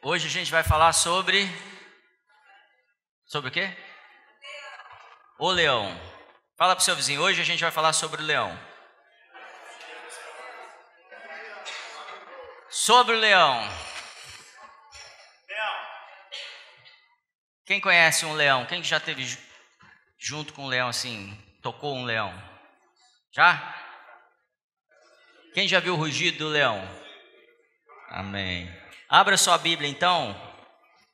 Hoje a gente vai falar sobre o quê? O leão. Fala pro seu vizinho, hoje a gente vai falar sobre o leão. Sobre o leão. Quem conhece um leão? Quem já esteve junto com um leão assim, tocou um leão? Já? Quem já viu o rugido do leão? Amém. Abra sua Bíblia então,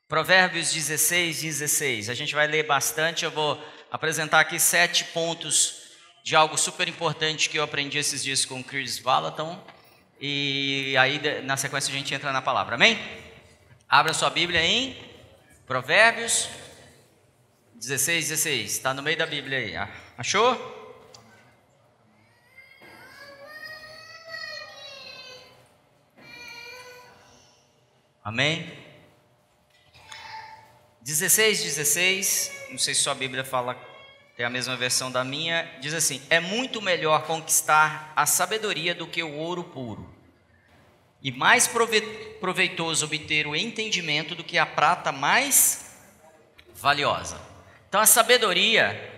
Provérbios 16:16. A gente vai ler bastante, eu vou apresentar aqui 7 pontos de algo super importante que eu aprendi esses dias com o Chris Valaton. E aí na sequência a gente entra na palavra, amém? Abra sua Bíblia em Provérbios 16:16. Está no meio da Bíblia aí, achou? Amém? 16:16, não sei se sua Bíblia fala, tem a mesma versão da minha, diz assim: é muito melhor conquistar a sabedoria do que o ouro puro, e mais proveitoso obter o entendimento do que a prata mais valiosa. Então a sabedoria,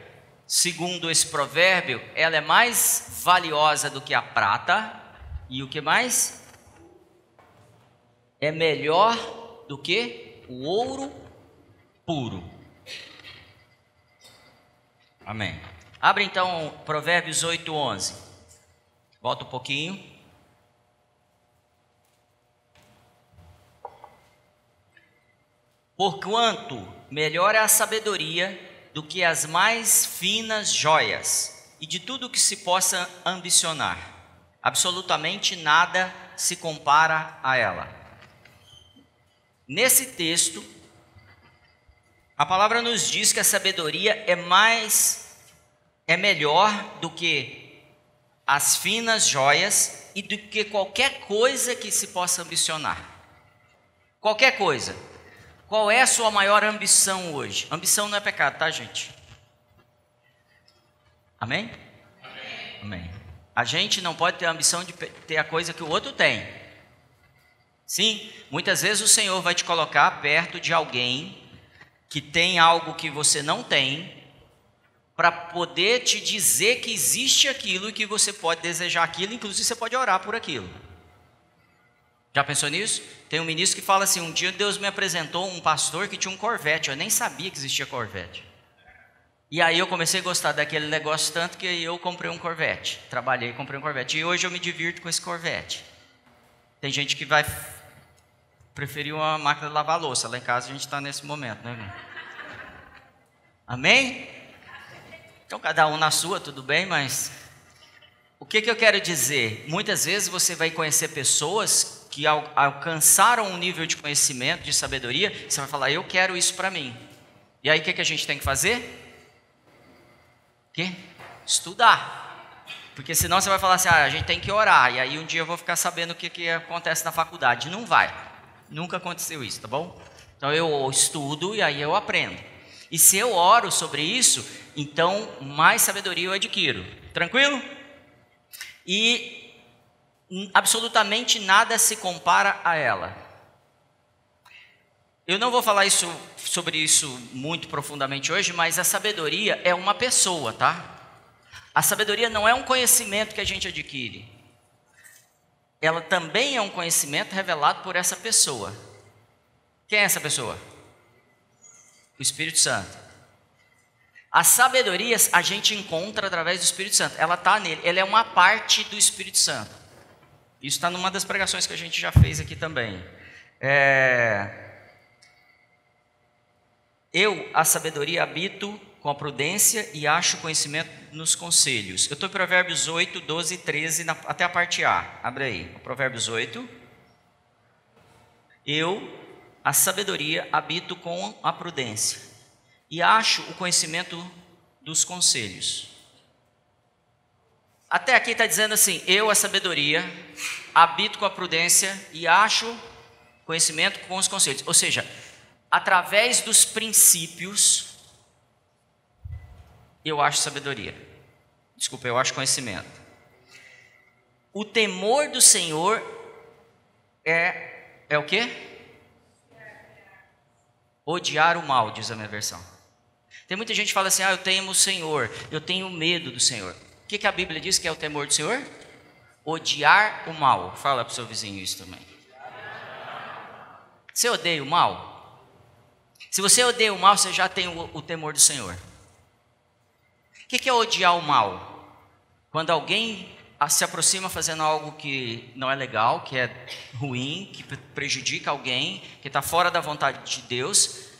segundo esse provérbio, ela é mais valiosa do que a prata, e o que mais? É melhor do que o ouro puro. Amém. Abre então Provérbios 8:11. Volta um pouquinho. Porquanto melhor é a sabedoria do que as mais finas joias, e de tudo que se possa ambicionar, absolutamente nada se compara a ela. Nesse texto, a palavra nos diz que a sabedoria é melhor do que as finas joias e do que qualquer coisa que se possa ambicionar. Qualquer coisa. Qual é a sua maior ambição hoje? Ambição não é pecado, tá, gente? Amém? Amém. Amém. A gente não pode ter a ambição de ter a coisa que o outro tem. Sim, muitas vezes o Senhor vai te colocar perto de alguém que tem algo que você não tem, para poder te dizer que existe aquilo e que você pode desejar aquilo, inclusive você pode orar por aquilo. Já pensou nisso? Tem um ministro que fala assim: um dia Deus me apresentou um pastor que tinha um Corvette, eu nem sabia que existia Corvette. E aí eu comecei a gostar daquele negócio tanto que eu comprei um Corvette, trabalhei e comprei um Corvette, e hoje eu me divirto com esse Corvette. Tem gente que vai preferir uma máquina de lavar louça, lá em casa a gente está nesse momento, né, irmão? Amém? Então cada um na sua, tudo bem, mas o que eu quero dizer? Muitas vezes você vai conhecer pessoas que alcançaram um nível de conhecimento, de sabedoria, você vai falar: eu quero isso para mim. E aí o que a gente tem que fazer? O quê? Estudar. Porque senão você vai falar assim: a gente tem que orar, e aí um dia eu vou ficar sabendo o que acontece na faculdade. Não vai. Nunca aconteceu isso, tá bom? Então eu estudo e aí eu aprendo. E se eu oro sobre isso, então mais sabedoria eu adquiro. Tranquilo? E absolutamente nada se compara a ela. Eu não vou falar sobre isso muito profundamente hoje, mas a sabedoria é uma pessoa, tá? A sabedoria não é um conhecimento que a gente adquire. Ela também é um conhecimento revelado por essa pessoa. Quem é essa pessoa? O Espírito Santo. A sabedoria a gente encontra através do Espírito Santo. Ela está nele, ela é uma parte do Espírito Santo. Isso está numa das pregações que a gente já fez aqui também. A sabedoria, habito com a prudência e acho conhecimento nos conselhos. Eu estou em Provérbios 8, 12 e 13, até a parte A. Abre aí, Provérbios 8. A sabedoria, habito com a prudência e acho o conhecimento dos conselhos. Até aqui está dizendo assim: a sabedoria, habito com a prudência e acho conhecimento com os conselhos. Ou seja, através dos princípios, eu acho sabedoria. Desculpa, eu acho conhecimento. O temor do Senhor é o quê? Odiar o mal, diz a minha versão. Tem muita gente que fala assim, eu temo o Senhor, eu tenho medo do Senhor. O que a Bíblia diz que é o temor do Senhor? Odiar o mal. Fala para o seu vizinho isso também. Você odeia o mal? Se você odeia o mal, você já tem o temor do Senhor. O que é odiar o mal? Quando alguém se aproxima fazendo algo que não é legal, que é ruim, que prejudica alguém, que está fora da vontade de Deus,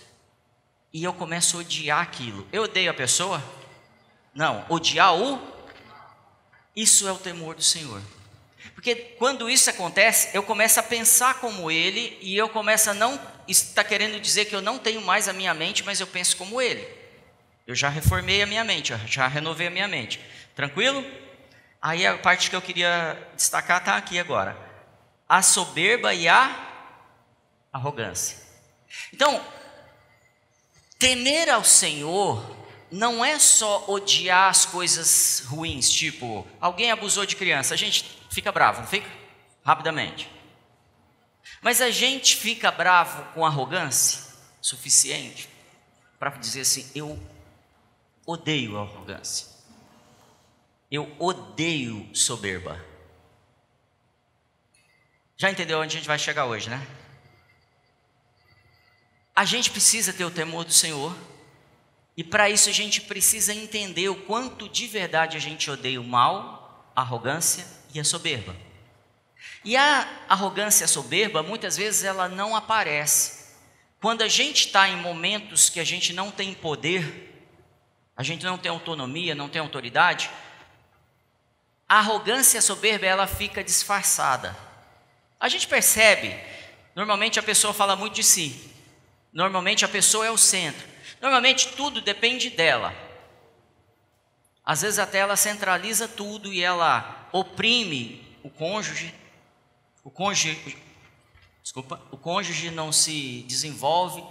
e eu começo a odiar aquilo. Eu odeio a pessoa? Não, odiar isso é o temor do Senhor. Porque quando isso acontece, eu começo a pensar como ele, e eu começo a não, está querendo dizer que eu não tenho mais a minha mente, mas eu penso como ele. Eu já reformei a minha mente, já renovei a minha mente. Tranquilo? Aí a parte que eu queria destacar está aqui agora. A soberba e a arrogância. Então, temer ao Senhor não é só odiar as coisas ruins, tipo, alguém abusou de criança, a gente fica bravo, não fica? Rapidamente. Mas a gente fica bravo com arrogância suficiente para dizer assim, eu odeio a arrogância. Eu odeio soberba. Já entendeu onde a gente vai chegar hoje, né? A gente precisa ter o temor do Senhor. E para isso a gente precisa entender o quanto de verdade a gente odeia o mal, a arrogância e a soberba. E a arrogância e a soberba, muitas vezes ela não aparece. Quando a gente está em momentos que a gente não tem poder, a gente não tem autonomia, não tem autoridade, a arrogância e a soberba ela fica disfarçada. A gente percebe, normalmente a pessoa fala muito de si, normalmente a pessoa é o centro, normalmente tudo depende dela. Às vezes até ela centraliza tudo e ela oprime o cônjuge, o cônjuge não se desenvolve,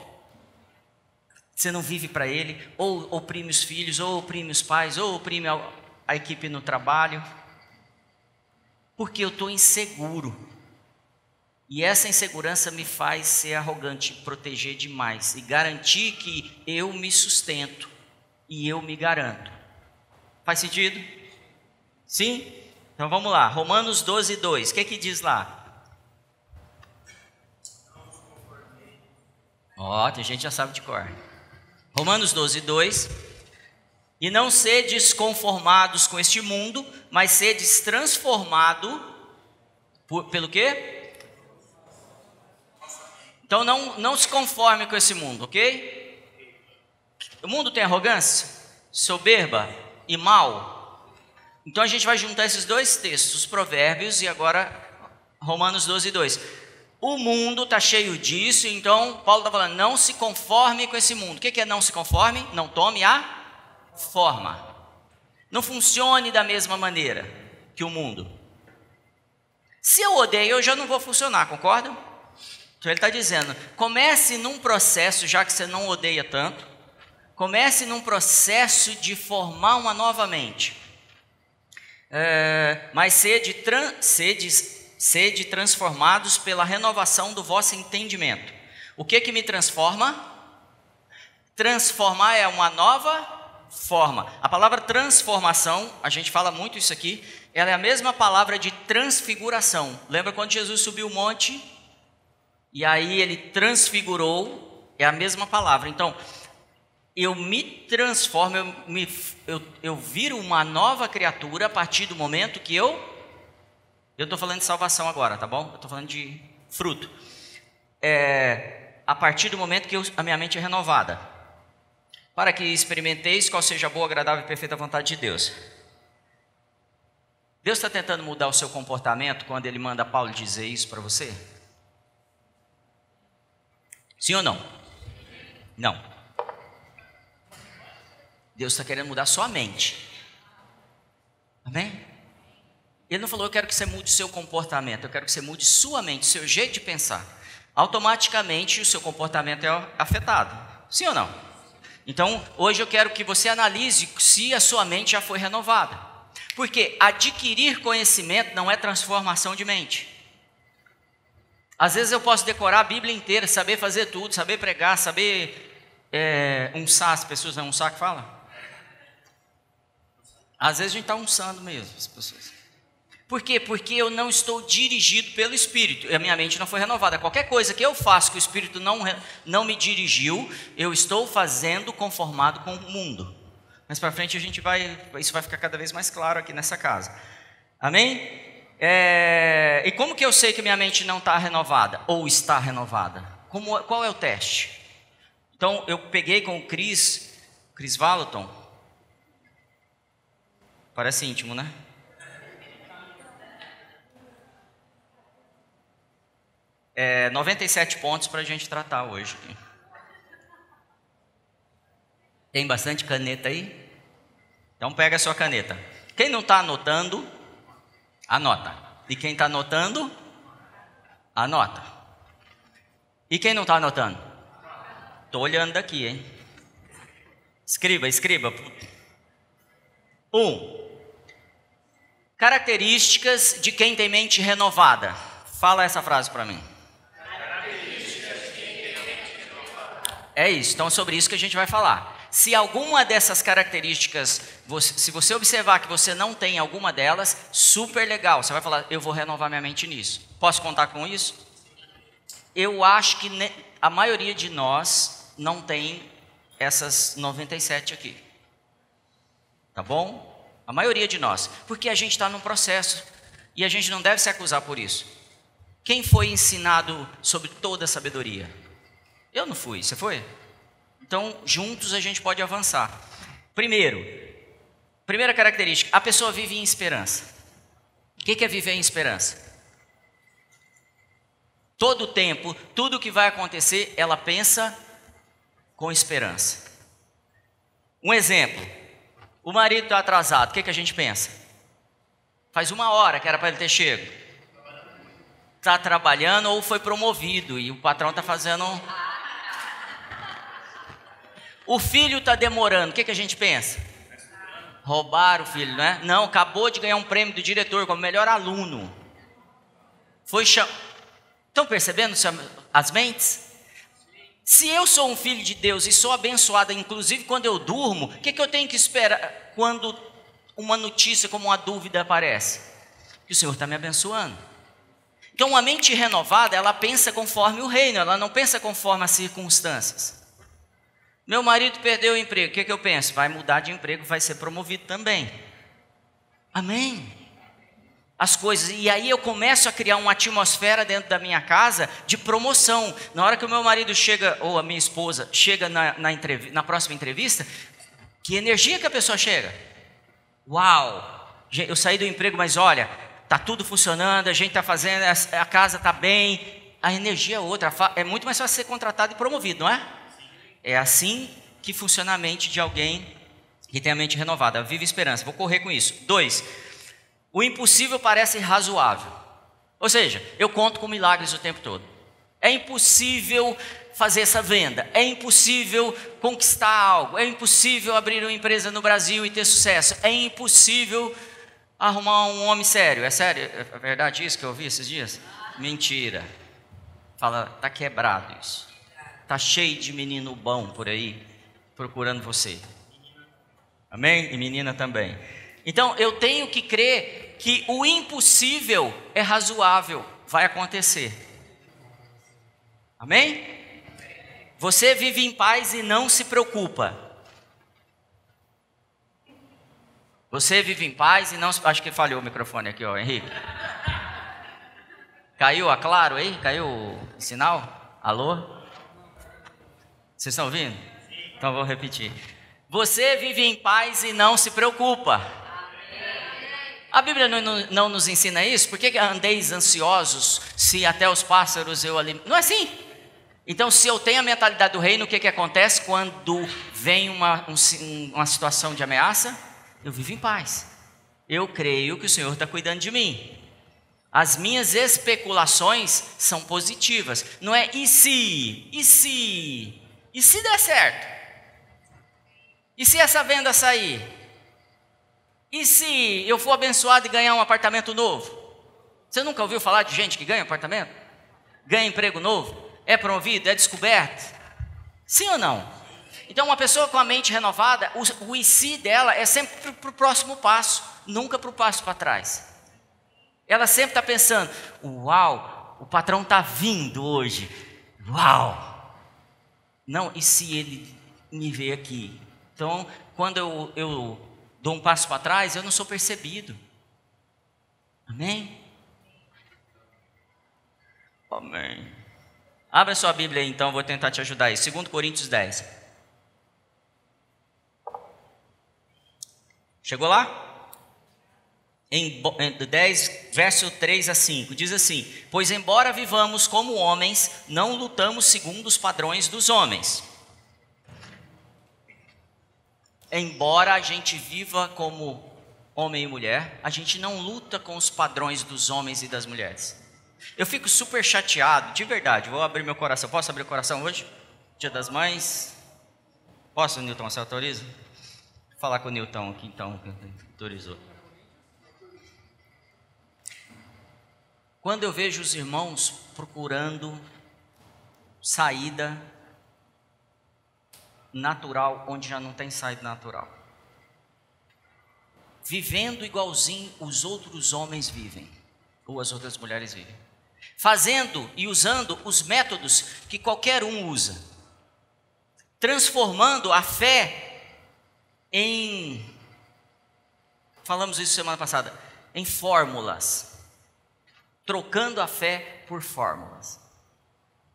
você não vive para ele, ou oprime os filhos, ou oprime os pais, ou oprime a equipe no trabalho, porque eu estou inseguro, e essa insegurança me faz ser arrogante, proteger demais, e garantir que eu me sustento, e eu me garanto. Faz sentido? Sim? Então vamos lá, Romanos 12, 2, o que diz lá? Tem gente que já sabe de cor. Romanos 12, 2. E não sedes conformados com este mundo, mas sedes transformado pelo quê? Então não se conforme com esse mundo, ok? O mundo tem arrogância, soberba e mal. Então a gente vai juntar esses dois textos, os provérbios e agora Romanos 12, 2. O mundo está cheio disso, então Paulo está falando, não se conforme com esse mundo. O que é não se conforme? Não tome a forma. Não funcione da mesma maneira que o mundo. Se eu odeio, eu já não vou funcionar, concorda? Então ele está dizendo, comece num processo, já que você não odeia tanto, comece num processo de formar uma nova mente. Mas sede transformados pela renovação do vosso entendimento. O que me transforma? Transformar é uma nova forma. A palavra transformação, a gente fala muito isso aqui, ela é a mesma palavra de transfiguração. Lembra quando Jesus subiu o monte? E aí ele transfigurou, é a mesma palavra. Então, eu me transformo, eu viro uma nova criatura a partir do momento que eu estou falando de salvação agora, tá bom? Eu estou falando de fruto. A partir do momento que a minha mente é renovada. Para que experimenteis qual seja a boa, agradável e perfeita vontade de Deus. Deus está tentando mudar o seu comportamento quando Ele manda Paulo dizer isso para você? Sim ou não? Não. Deus está querendo mudar sua mente. Amém? Ele não falou, eu quero que você mude o seu comportamento, eu quero que você mude sua mente, seu jeito de pensar. Automaticamente o seu comportamento é afetado. Sim ou não? Então, hoje eu quero que você analise se a sua mente já foi renovada. Porque adquirir conhecimento não é transformação de mente. Às vezes eu posso decorar a Bíblia inteira, saber fazer tudo, saber pregar, saber unçar as pessoas, não unçar que fala? Às vezes a gente está unçando mesmo as pessoas. Por quê? Porque eu não estou dirigido pelo Espírito, e a minha mente não foi renovada. Qualquer coisa que eu faço que o Espírito não me dirigiu, eu estou fazendo conformado com o mundo. Mas para frente isso vai ficar cada vez mais claro aqui nessa casa. Amém? E como que eu sei que minha mente não está renovada? Ou está renovada? Qual é o teste? Então eu peguei com o Chris Vallotton. Parece íntimo, né? É 97 pontos para a gente tratar hoje. Tem bastante caneta aí? Então pega a sua caneta. Quem não está anotando, anota. E quem está anotando, anota. E quem não está anotando? Estou olhando daqui, hein? Escreva. 1. Características de quem tem mente renovada. Fala essa frase para mim. É isso, então é sobre isso que a gente vai falar. Se alguma dessas características, se você observar que você não tem alguma delas, super legal, você vai falar, eu vou renovar minha mente nisso. Posso contar com isso? Eu acho que a maioria de nós não tem essas 97 aqui. Tá bom? A maioria de nós. Porque a gente está num processo e a gente não deve se acusar por isso. Quem foi ensinado sobre toda a sabedoria? Eu não fui, você foi? Então, juntos a gente pode avançar. Primeira característica, a pessoa vive em esperança. O que é viver em esperança? Todo o tempo, tudo o que vai acontecer, ela pensa com esperança. Um exemplo, o marido está atrasado, o que a gente pensa? Faz 1 hora que era para ele ter chego. Está trabalhando ou foi promovido e o patrão está fazendo... O filho está demorando, o que a gente pensa? Roubaram o filho, né? Não, acabou de ganhar um prêmio do diretor como melhor aluno. Estão percebendo as mentes? Se eu sou um filho de Deus e sou abençoado, inclusive quando eu durmo, o que eu tenho que esperar quando uma notícia como uma dúvida aparece? Que o Senhor está me abençoando. Então, uma mente renovada, ela pensa conforme o reino, ela não pensa conforme as circunstâncias. Meu marido perdeu o emprego, o que eu penso? Vai mudar de emprego, vai ser promovido também. Amém? As coisas, e aí eu começo a criar uma atmosfera dentro da minha casa de promoção. Na hora que o meu marido chega, ou a minha esposa, chega na próxima entrevista, que energia que a pessoa chega? Uau! Eu saí do emprego, mas olha, está tudo funcionando, a gente está fazendo, a casa está bem, a energia é outra, é muito mais fácil ser contratado e promovido, não é? É assim que funciona a mente de alguém que tem a mente renovada, vive esperança. Vou correr com isso. 2, o impossível parece razoável. Ou seja, eu conto com milagres o tempo todo. É impossível fazer essa venda, é impossível conquistar algo, é impossível abrir uma empresa no Brasil e ter sucesso, é impossível arrumar um homem sério. É sério? É verdade isso que eu ouvi esses dias? Mentira. Fala, tá quebrado isso. Tá cheio de menino bom por aí, procurando você. Amém? E menina também. Então, eu tenho que crer que o impossível é razoável, vai acontecer. Amém? Você vive em paz e não se preocupa. Você vive em paz e não se... Acho que falhou o microfone aqui, ó, Henrique. Caiu a claro aí? Caiu o sinal? Alô? Vocês estão ouvindo? Então vou repetir. Você vive em paz e não se preocupa. A Bíblia não nos ensina isso? Por que andeis ansiosos se até os pássaros eu alimento? Não é assim. Então, se eu tenho a mentalidade do reino, o que acontece quando vem uma situação de ameaça? Eu vivo em paz. Eu creio que o Senhor está cuidando de mim. As minhas especulações são positivas. Não é e se? E se? E se der certo? E se essa venda sair? E se eu for abençoado e ganhar um apartamento novo? Você nunca ouviu falar de gente que ganha apartamento? ganha emprego novo, é promovido, é descoberto? Sim ou não? Então uma pessoa com a mente renovada, o e se dela é sempre para o próximo passo, nunca para o passo para trás. Ela sempre está pensando, uau, o patrão está vindo hoje, uau. Não, e se ele me vê aqui? Então, quando eu dou um passo para trás, eu não sou percebido. Amém? Amém. Abra sua Bíblia aí, então, eu vou tentar te ajudar aí. 2 Coríntios 10. Chegou lá? Em 10, verso 3 a 5, diz assim: pois embora vivamos como homens, não lutamos segundo os padrões dos homens. Embora a gente viva como homem e mulher, a gente não luta com os padrões dos homens e das mulheres. Eu fico super chateado, de verdade, vou abrir meu coração. Posso abrir o coração hoje? Dia das Mães? Posso, Nilton, você autoriza? Vou falar com o Nilton aqui então, que autorizou. Quando eu vejo os irmãos procurando saída natural, onde já não tem saída natural, vivendo igualzinho os outros homens vivem, ou as outras mulheres vivem, fazendo e usando os métodos que qualquer um usa, transformando a fé em, falamos isso semana passada, em fórmulas, trocando a fé por fórmulas.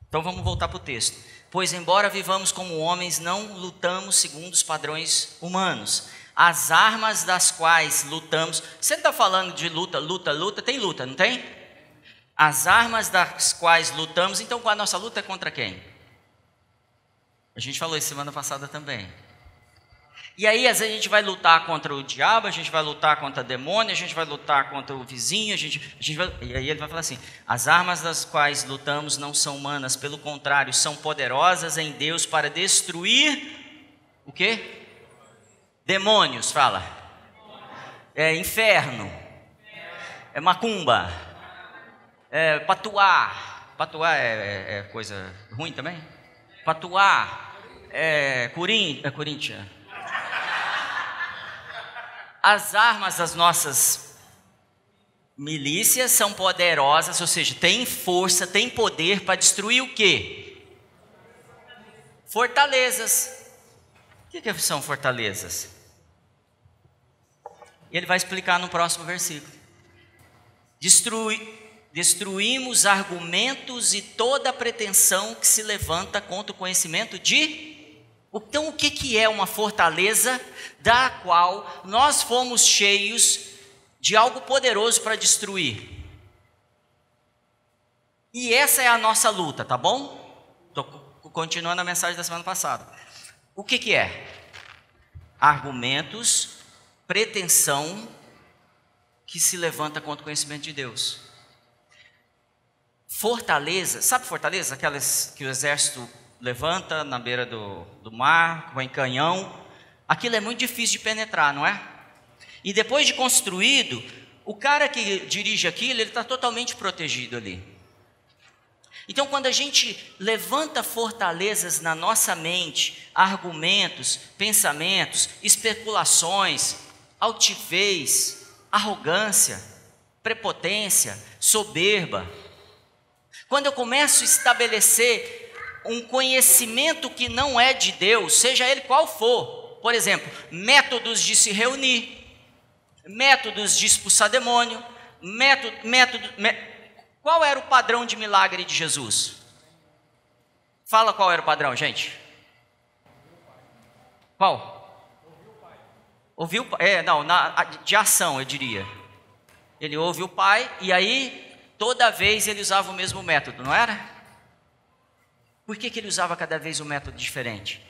Então vamos voltar para o texto. Pois embora vivamos como homens, não lutamos segundo os padrões humanos. As armas das quais lutamos, você está falando de luta, tem luta, não tem? As armas das quais lutamos, então a nossa luta é contra quem? A gente falou isso semana passada também. E aí às vezes a gente vai lutar contra o diabo, a gente vai lutar contra o demônio, a gente vai lutar contra o vizinho, e aí ele vai falar assim: as armas das quais lutamos não são humanas, pelo contrário, são poderosas em Deus para destruir o quê? Demônios, fala. É inferno, é macumba, é patuá. Patuá é coisa ruim também? Patuá, Corinthians. As armas das nossas milícias são poderosas, ou seja, tem força, tem poder para destruir o quê? Fortalezas. O que são fortalezas? Ele vai explicar no próximo versículo. Destruímos argumentos e toda pretensão que se levanta contra o conhecimento de... Então, o que é uma fortaleza da qual nós fomos cheios de algo poderoso para destruir? E essa é a nossa luta, tá bom? Estou continuando a mensagem da semana passada. O que é? Argumentos, pretensão que se levanta contra o conhecimento de Deus. Fortaleza, sabe fortaleza? Aquelas que o exército levanta na beira do mar, com canhão. Aquilo é muito difícil de penetrar, não é? E depois de construído, o cara que dirige aquilo, ele está totalmente protegido ali. Então, quando a gente levanta fortalezas na nossa mente, argumentos, pensamentos, especulações, altivez, arrogância, prepotência, soberba, quando eu começo a estabelecer um conhecimento que não é de Deus, seja ele qual for, por exemplo, métodos de se reunir, métodos de expulsar demônio, qual era o padrão de milagre de Jesus? Fala qual era o padrão, gente. Qual? Ouviu o Pai. De ação, eu diria. Ele ouve o Pai e aí, toda vez ele usava o mesmo método, não era? Por que ele usava cada vez um método diferente?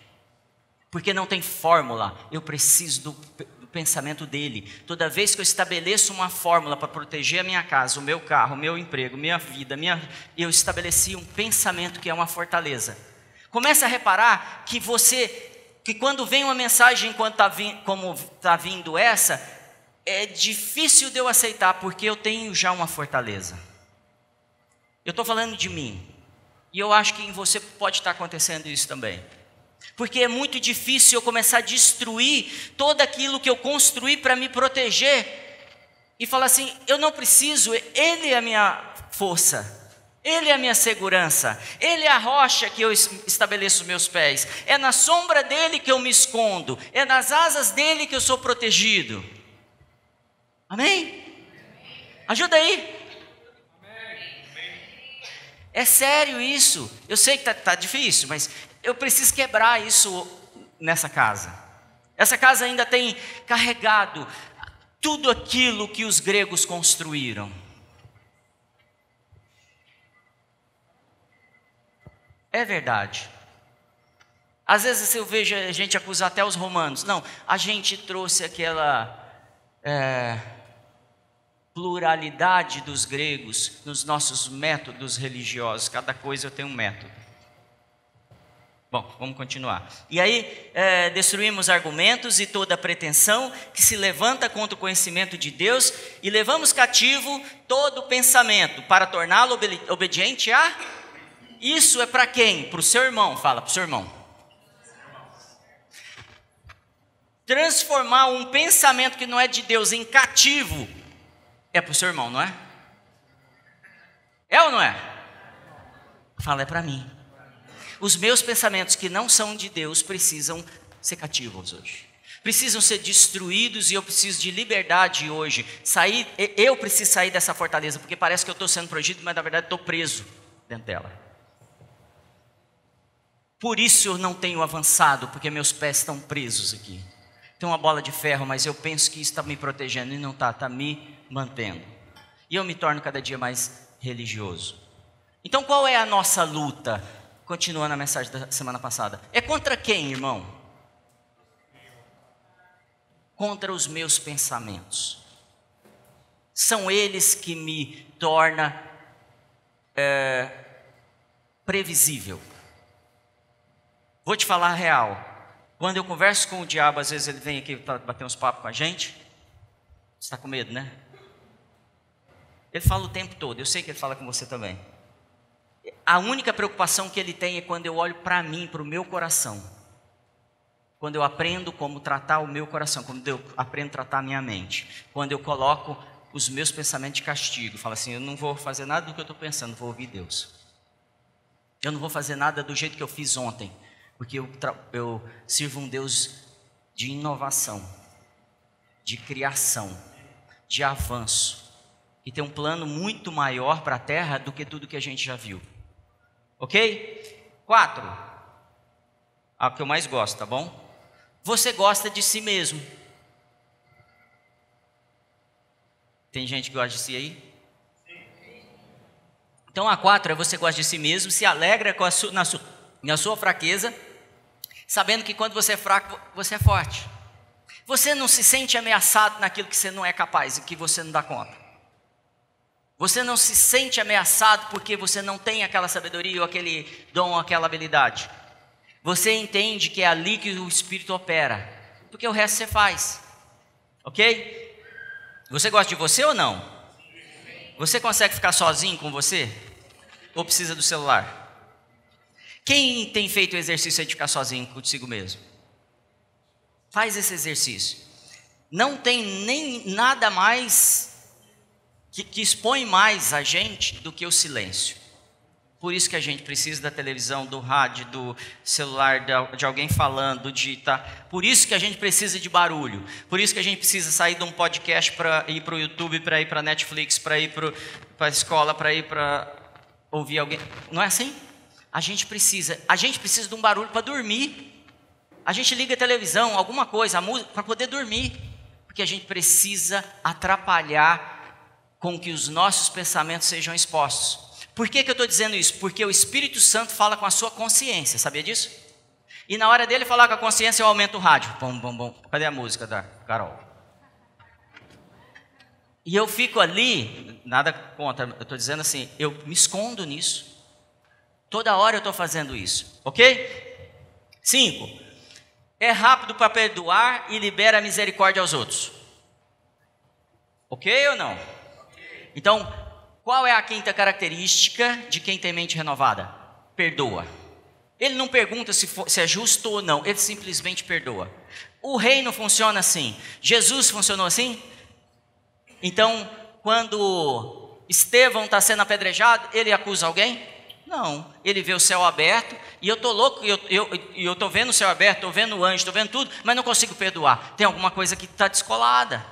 Porque não tem fórmula, eu preciso do pensamento dele. Toda vez que eu estabeleço uma fórmula para proteger a minha casa, o meu carro, o meu emprego, minha vida, eu estabeleci um pensamento que é uma fortaleza. Comece a reparar que quando vem uma mensagem como está vindo essa, é difícil de eu aceitar, porque eu tenho já uma fortaleza. Eu estou falando de mim. E eu acho que em você pode estar acontecendo isso também. Porque é muito difícil eu começar a destruir todo aquilo que eu construí para me proteger. E falar assim, eu não preciso, Ele é a minha força. Ele é a minha segurança. Ele é a rocha que eu estabeleço os meus pés. É na sombra dEle que eu me escondo. É nas asas dEle que eu sou protegido. Amém? Ajuda aí. É sério isso. Eu sei que tá difícil, mas eu preciso quebrar isso nessa casa. Essa casa ainda tem carregado tudo aquilo que os gregos construíram. É verdade. Às vezes eu vejo a gente acusar até os romanos. Não, a gente trouxe aquela pluralidade dos gregos nos nossos métodos religiosos. Cada coisa tem um método. Bom, vamos continuar. E aí, destruímos argumentos e toda pretensão que se levanta contra o conhecimento de Deus e levamos cativo todo pensamento para torná-lo obediente a... Isso é para quem? Para o seu irmão, fala para o seu irmão. Transformar um pensamento que não é de Deus em cativo é para o seu irmão, não é? É ou não é? Fala, é para mim. Os meus pensamentos que não são de Deus precisam ser cativos hoje. Precisam ser destruídos e eu preciso de liberdade hoje. Eu preciso sair dessa fortaleza, porque parece que eu estou sendo protegido, mas na verdade estou preso dentro dela. Por isso eu não tenho avançado, porque meus pés estão presos aqui. Tem uma bola de ferro, mas eu penso que isso está me protegendo e não está, está me mantendo. E eu me torno cada dia mais religioso. Então qual é a nossa luta? Continuando a mensagem da semana passada. É contra quem, irmão? Contra os meus pensamentos. São eles que me tornam previsível. Vou te falar a real. Quando eu converso com o diabo, às vezes ele vem aqui para bater uns papos com a gente. Você está com medo, né? Ele fala o tempo todo. Eu sei que ele fala com você também. A única preocupação que ele tem é quando eu olho para mim, para o meu coração. Quando eu aprendo como tratar o meu coração. Quando eu aprendo a tratar a minha mente. Quando eu coloco os meus pensamentos de castigo. Falo assim, eu não vou fazer nada do que eu estou pensando, vou ouvir Deus. Eu não vou fazer nada do jeito que eu fiz ontem. Porque eu sirvo um Deus de inovação, de criação, de avanço. E tem um plano muito maior para a terra do que tudo que a gente já viu. Ok? 4. A que eu mais gosto, tá bom? Você gosta de si mesmo. Tem gente que gosta de si aí? Então a 4 é você gosta de si mesmo, se alegra com na sua fraqueza, sabendo que quando você é fraco, você é forte. Você não se sente ameaçado naquilo que você não é capaz e que você não dá conta. Você não se sente ameaçado porque você não tem aquela sabedoria ou aquele dom ou aquela habilidade. Você entende que é ali que o Espírito opera, porque o resto você faz. Ok? Você gosta de você ou não? Você consegue ficar sozinho com você? Ou precisa do celular? Quem tem feito o exercício de ficar sozinho consigo mesmo? Faz esse exercício. Não tem nem nada mais que expõe mais a gente do que o silêncio. Por isso que a gente precisa da televisão, do rádio, do celular, de alguém falando, Por isso que a gente precisa de barulho. Por isso que a gente precisa sair de um podcast para ir para o YouTube, para ir para a Netflix, para ir para a escola, para ir para ouvir alguém. Não é assim? A gente precisa de um barulho para dormir. A gente liga a televisão, alguma coisa, a música, para poder dormir. Porque a gente precisa atrapalhar com que os nossos pensamentos sejam expostos. Por que eu estou dizendo isso? Porque o Espírito Santo fala com a sua consciência, sabia disso? E na hora dele falar com a consciência, eu aumento o rádio. Bom, bom, bom. Cadê a música da Carol? E eu fico ali, nada contra, eu estou dizendo assim, eu me escondo nisso. Toda hora eu estou fazendo isso, ok? 5. É rápido para perdoar e libera a misericórdia aos outros. Ok ou não? Então, qual é a quinta característica de quem tem mente renovada? perdoa. Ele não pergunta se é justo ou não, ele simplesmente perdoa. O reino funciona assim. Jesus funcionou assim? Então, quando Estevão está sendo apedrejado, ele acusa alguém? Não, ele vê o céu aberto, e eu estou louco, e eu estou vendo o céu aberto, estou vendo o anjo, estou vendo tudo, mas não consigo perdoar. Tem alguma coisa que está descolada,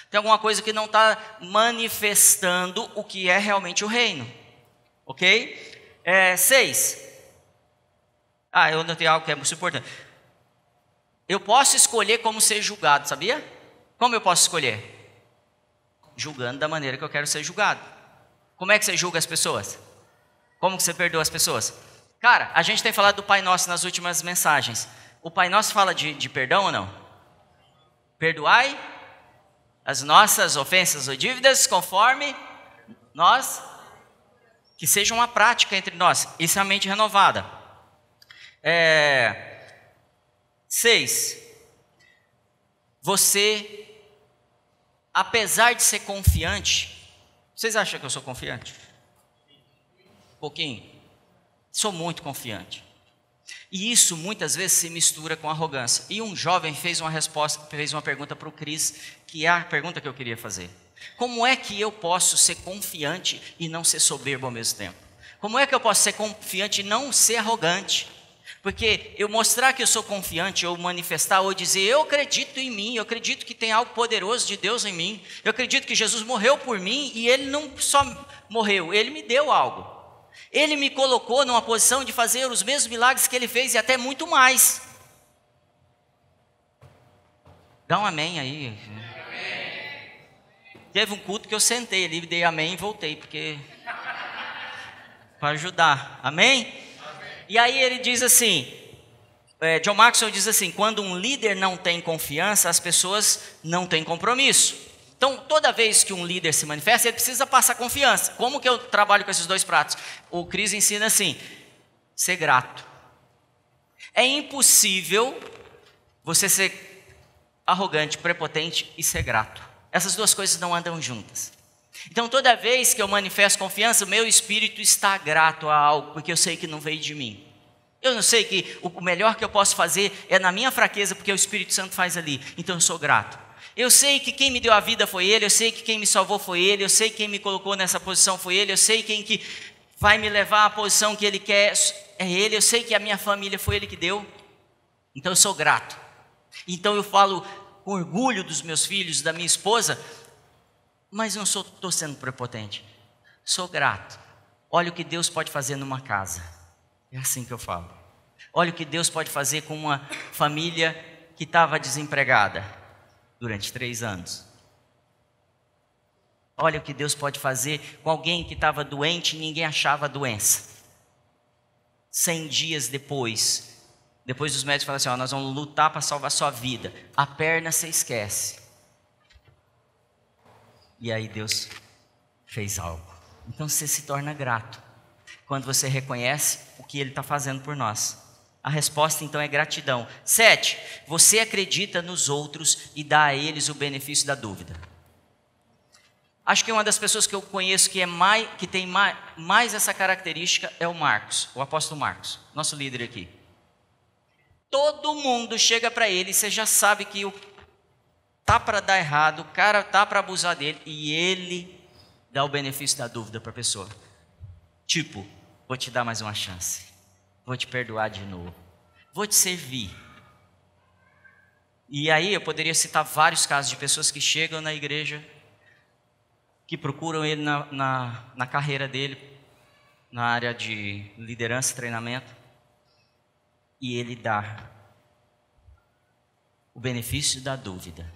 tem alguma coisa que não está manifestando o que é realmente o reino, ok? 6, eu notei algo que é muito importante. Eu posso escolher como ser julgado, sabia? Como eu posso escolher? Julgando da maneira que eu quero ser julgado. Como é que você julga as pessoas? Como que você perdoa as pessoas? Cara, a gente tem falado do Pai Nosso nas últimas mensagens. O Pai Nosso fala de perdão ou não? Perdoai as nossas ofensas ou dívidas conforme nós, que seja uma prática entre nós. Isso é a mente renovada. 6. Você, apesar de ser confiante, vocês acham que eu sou confiante? Pouquinho. Sou muito confiante. E isso muitas vezes se mistura com arrogância. E um jovem fez uma pergunta para o Cris, que é a pergunta que eu queria fazer. Como é que eu posso ser confiante e não ser soberbo ao mesmo tempo? Como é que eu posso ser confiante e não ser arrogante? Porque eu mostrar que eu sou confiante, ou manifestar, ou dizer, eu acredito em mim, eu acredito que tem algo poderoso de Deus em mim, eu acredito que Jesus morreu por mim, e Ele não só morreu, Ele me deu algo. Ele me colocou numa posição de fazer os mesmos milagres que Ele fez, e até muito mais. Dá um amém aí. Amém. Teve um culto que eu sentei ali, dei amém e voltei, porque... para ajudar, amém? E aí ele diz assim, John Maxwell diz assim, quando um líder não tem confiança, as pessoas não têm compromisso. Então, toda vez que um líder se manifesta, ele precisa passar confiança. Como que eu trabalho com esses dois pratos? O Cris ensina assim, ser grato. É impossível você ser arrogante, prepotente e ser grato. Essas duas coisas não andam juntas. Então, toda vez que eu manifesto confiança, o meu espírito está grato a algo, porque eu sei que não veio de mim. Eu não sei que o melhor que eu posso fazer é na minha fraqueza, porque o Espírito Santo faz ali. Então, eu sou grato. Eu sei que quem me deu a vida foi Ele, eu sei que quem me salvou foi Ele, eu sei que quem me colocou nessa posição foi Ele, eu sei quem que vai me levar à posição que Ele quer é Ele, eu sei que a minha família foi Ele que deu. Então, eu sou grato. Então, eu falo com orgulho dos meus filhos, da minha esposa, mas não estou sendo prepotente. Sou grato. Olha o que Deus pode fazer numa casa. É assim que eu falo. Olha o que Deus pode fazer com uma família que estava desempregada durante 3 anos. Olha o que Deus pode fazer com alguém que estava doente e ninguém achava a doença. 100 dias depois os médicos falaram assim, nós vamos lutar para salvar sua vida. A perna você esquece. E aí Deus fez algo. Então você se torna grato quando você reconhece o que Ele está fazendo por nós. A resposta então é gratidão. 7, você acredita nos outros e dá a eles o benefício da dúvida. Acho que uma das pessoas que eu conheço que tem mais essa característica é o Marcos, o apóstolo Marcos, nosso líder aqui. Todo mundo chega para ele e você já sabe que tá para dar errado, o cara tá para abusar dele, e ele dá o benefício da dúvida para a pessoa. Tipo, vou te dar mais uma chance. Vou te perdoar de novo. Vou te servir. E aí eu poderia citar vários casos de pessoas que chegam na igreja, que procuram ele na carreira dele, na área de liderança e treinamento, e ele dá o benefício da dúvida.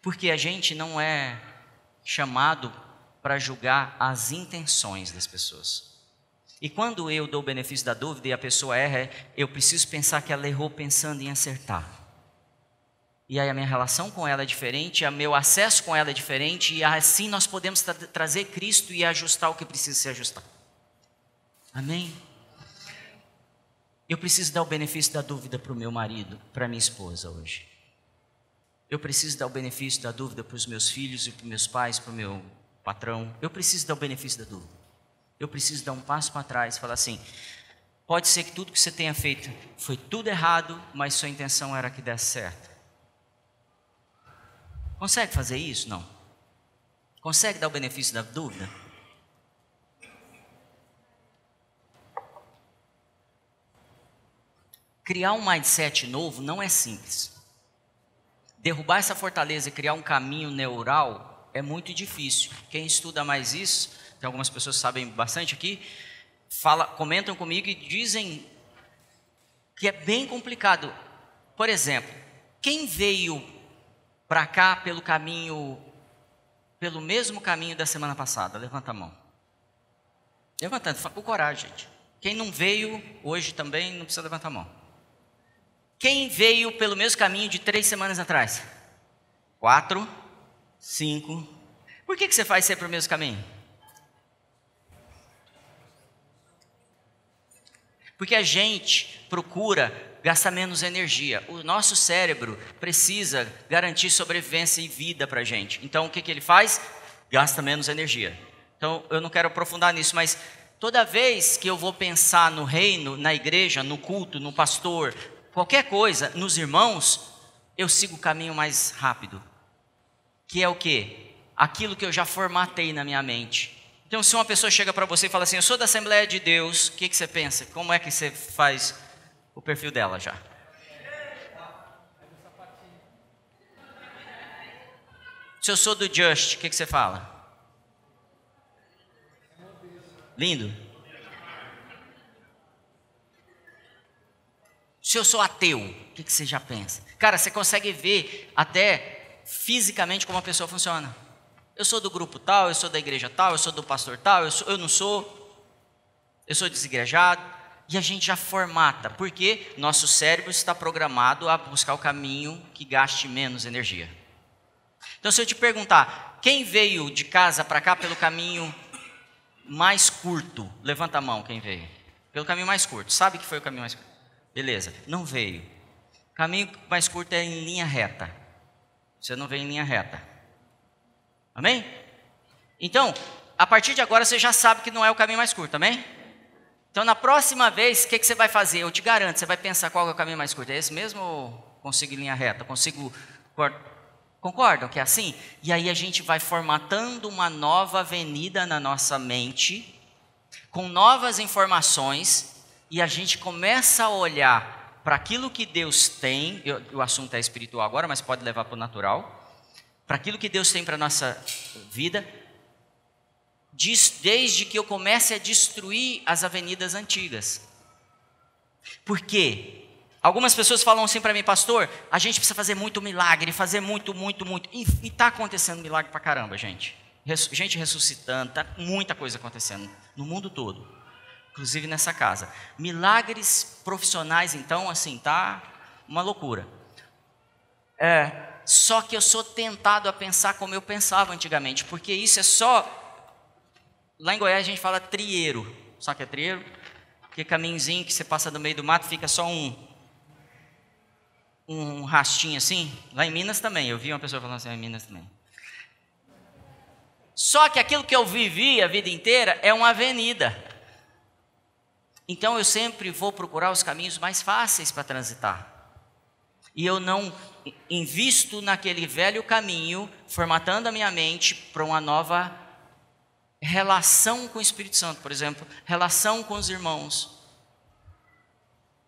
Porque a gente não é chamado para julgar as intenções das pessoas. E quando eu dou o benefício da dúvida e a pessoa erra, eu preciso pensar que ela errou pensando em acertar. E aí a minha relação com ela é diferente, o meu acesso com ela é diferente, e assim nós podemos trazer Cristo e ajustar o que precisa ser ajustado. Amém? Eu preciso dar o benefício da dúvida para o meu marido, para a minha esposa hoje. Eu preciso dar o benefício da dúvida para os meus filhos e para os meus pais, para o meu patrão. Eu preciso dar o benefício da dúvida. Eu preciso dar um passo para trás e falar assim, Pode ser que tudo que você tenha feito foi tudo errado, mas sua intenção era que desse certo. Consegue fazer isso? Não. Consegue dar o benefício da dúvida? Criar um mindset novo não é simples. Derrubar essa fortaleza e criar um caminho neural é muito difícil. Quem estuda mais isso, tem algumas pessoas que sabem bastante aqui, comentam comigo e dizem que é bem complicado. Por exemplo, quem veio para cá pelo mesmo caminho da semana passada? Levanta a mão. Levantando, com coragem, gente. Quem não veio hoje também não precisa levantar a mão. Quem veio pelo mesmo caminho de 3 semanas atrás? 4, 5. Por que você faz sempre o mesmo caminho? Porque a gente procura gastar menos energia. O nosso cérebro precisa garantir sobrevivência e vida para a gente. Então, o que ele faz? Gasta menos energia. Então, eu não quero aprofundar nisso, mas toda vez que eu vou pensar no reino, na igreja, no culto, no pastor, qualquer coisa, nos irmãos, eu sigo o caminho mais rápido. Que é o quê? Aquilo que eu já formatei na minha mente. Então, se uma pessoa chega para você e fala assim, eu sou da Assembleia de Deus, o que você pensa? Como é que você faz o perfil dela já? Se eu sou do Just, o que você fala? Lindo. Se eu sou ateu, o que você já pensa? Cara, você consegue ver até fisicamente como a pessoa funciona. Eu sou do grupo tal, eu sou da igreja tal, eu sou do pastor tal, eu não sou, eu sou desigrejado. E a gente já formata, porque nosso cérebro está programado a buscar o caminho que gaste menos energia. Então, se eu te perguntar, quem veio de casa para cá pelo caminho mais curto? Levanta a mão, quem veio? Pelo caminho mais curto. Sabe que foi o caminho mais curto? Beleza, não veio. O caminho mais curto é em linha reta. Você não veio em linha reta. Amém? Então, a partir de agora você já sabe que não é o caminho mais curto, amém? Então, na próxima vez, o que você vai fazer? Eu te garanto, você vai pensar qual é o caminho mais curto. É esse mesmo ou consigo em linha reta? Consigo... Concordam que é assim? E aí a gente vai formatando uma nova avenida na nossa mente, com novas informações, e a gente começa a olhar para aquilo que Deus tem, o assunto é espiritual agora, mas pode levar para o natural, para aquilo que Deus tem para a nossa vida, desde que eu comece a destruir as avenidas antigas. Por quê? Algumas pessoas falam assim para mim, pastor, a gente precisa fazer muito milagre, fazer muito. E está acontecendo milagre para caramba, gente. Gente ressuscitando, tá muita coisa acontecendo no mundo todo, inclusive nessa casa. Milagres profissionais, então, assim, tá uma loucura. Só que eu sou tentado a pensar como eu pensava antigamente, porque isso é só... Lá em Goiás a gente fala trieiro. Sabe o que é trieiro? Que caminhozinho que você passa no meio do mato, fica só um rastinho assim. Lá em Minas também, eu vi uma pessoa falando assim, em Minas também. Só que aquilo que eu vivi a vida inteira é uma avenida. Então eu sempre vou procurar os caminhos mais fáceis para transitar. E eu não invisto naquele velho caminho, formatando a minha mente para uma nova relação com o Espírito Santo, por exemplo, relação com os irmãos,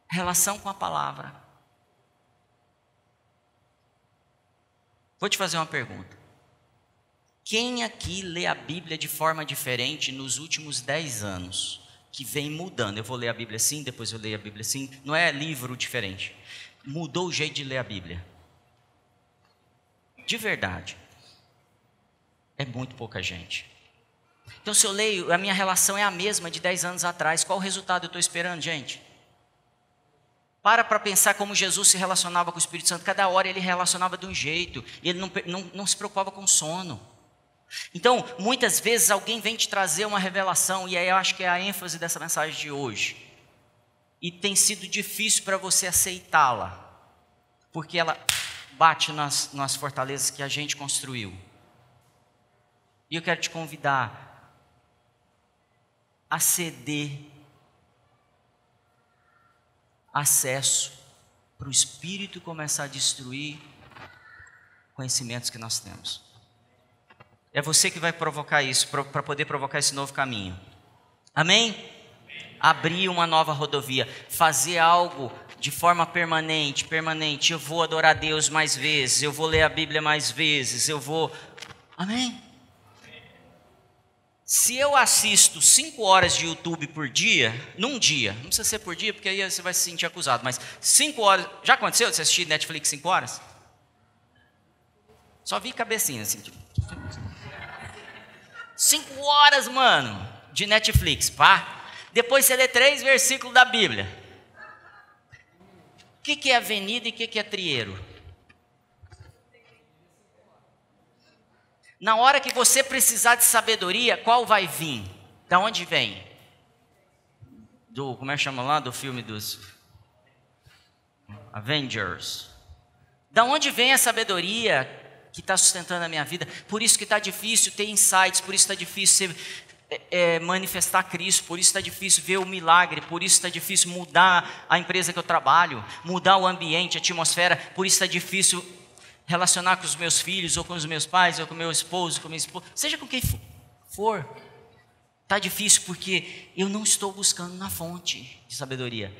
relação com a palavra. Vou te fazer uma pergunta. Quem aqui lê a Bíblia de forma diferente nos últimos 10 anos? Que vem mudando. Eu vou ler a Bíblia assim, depois eu leio a Bíblia assim. Não é livro diferente. Mudou o jeito de ler a Bíblia. De verdade. É muito pouca gente. Então, se eu leio, a minha relação é a mesma de 10 anos atrás. Qual o resultado eu estou esperando, gente? Para pensar como Jesus se relacionava com o Espírito Santo. Cada hora ele relacionava de um jeito. E ele não se preocupava com sono. Então, muitas vezes alguém vem te trazer uma revelação. E aí eu acho que é a ênfase dessa mensagem de hoje. E tem sido difícil para você aceitá-la. Porque ela bate nas fortalezas que a gente construiu. E eu quero te convidar a ceder acesso para o Espírito começar a destruir conhecimentos que nós temos. É você que vai provocar isso, para poder provocar esse novo caminho. Amém? Abrir uma nova rodovia, fazer algo de forma permanente. Eu vou adorar a Deus mais vezes, eu vou ler a Bíblia mais vezes, Amém? Se eu assisto 5 horas de YouTube por dia, num dia, não precisa ser por dia, porque aí você vai se sentir acusado, mas 5 horas, já aconteceu de você assistir Netflix 5 horas? Só vi cabecinha assim, tipo. 5 horas, mano, de Netflix, pá. Depois você lê 3 versículos da Bíblia. O que é avenida e o que é trieiro? Na hora que você precisar de sabedoria, qual vai vir? Da onde vem? Como é que chama lá? Do filme dos Avengers. Da onde vem a sabedoria que está sustentando a minha vida? Por isso que está difícil ter insights, por isso está difícil manifestar Cristo, por isso está difícil ver o milagre, por isso está difícil mudar a empresa que eu trabalho, mudar o ambiente, a atmosfera, por isso está difícil relacionar com os meus filhos, ou com os meus pais, ou com meu esposo, com minha esposa, seja com quem for. Está difícil porque eu não estou buscando na fonte de sabedoria.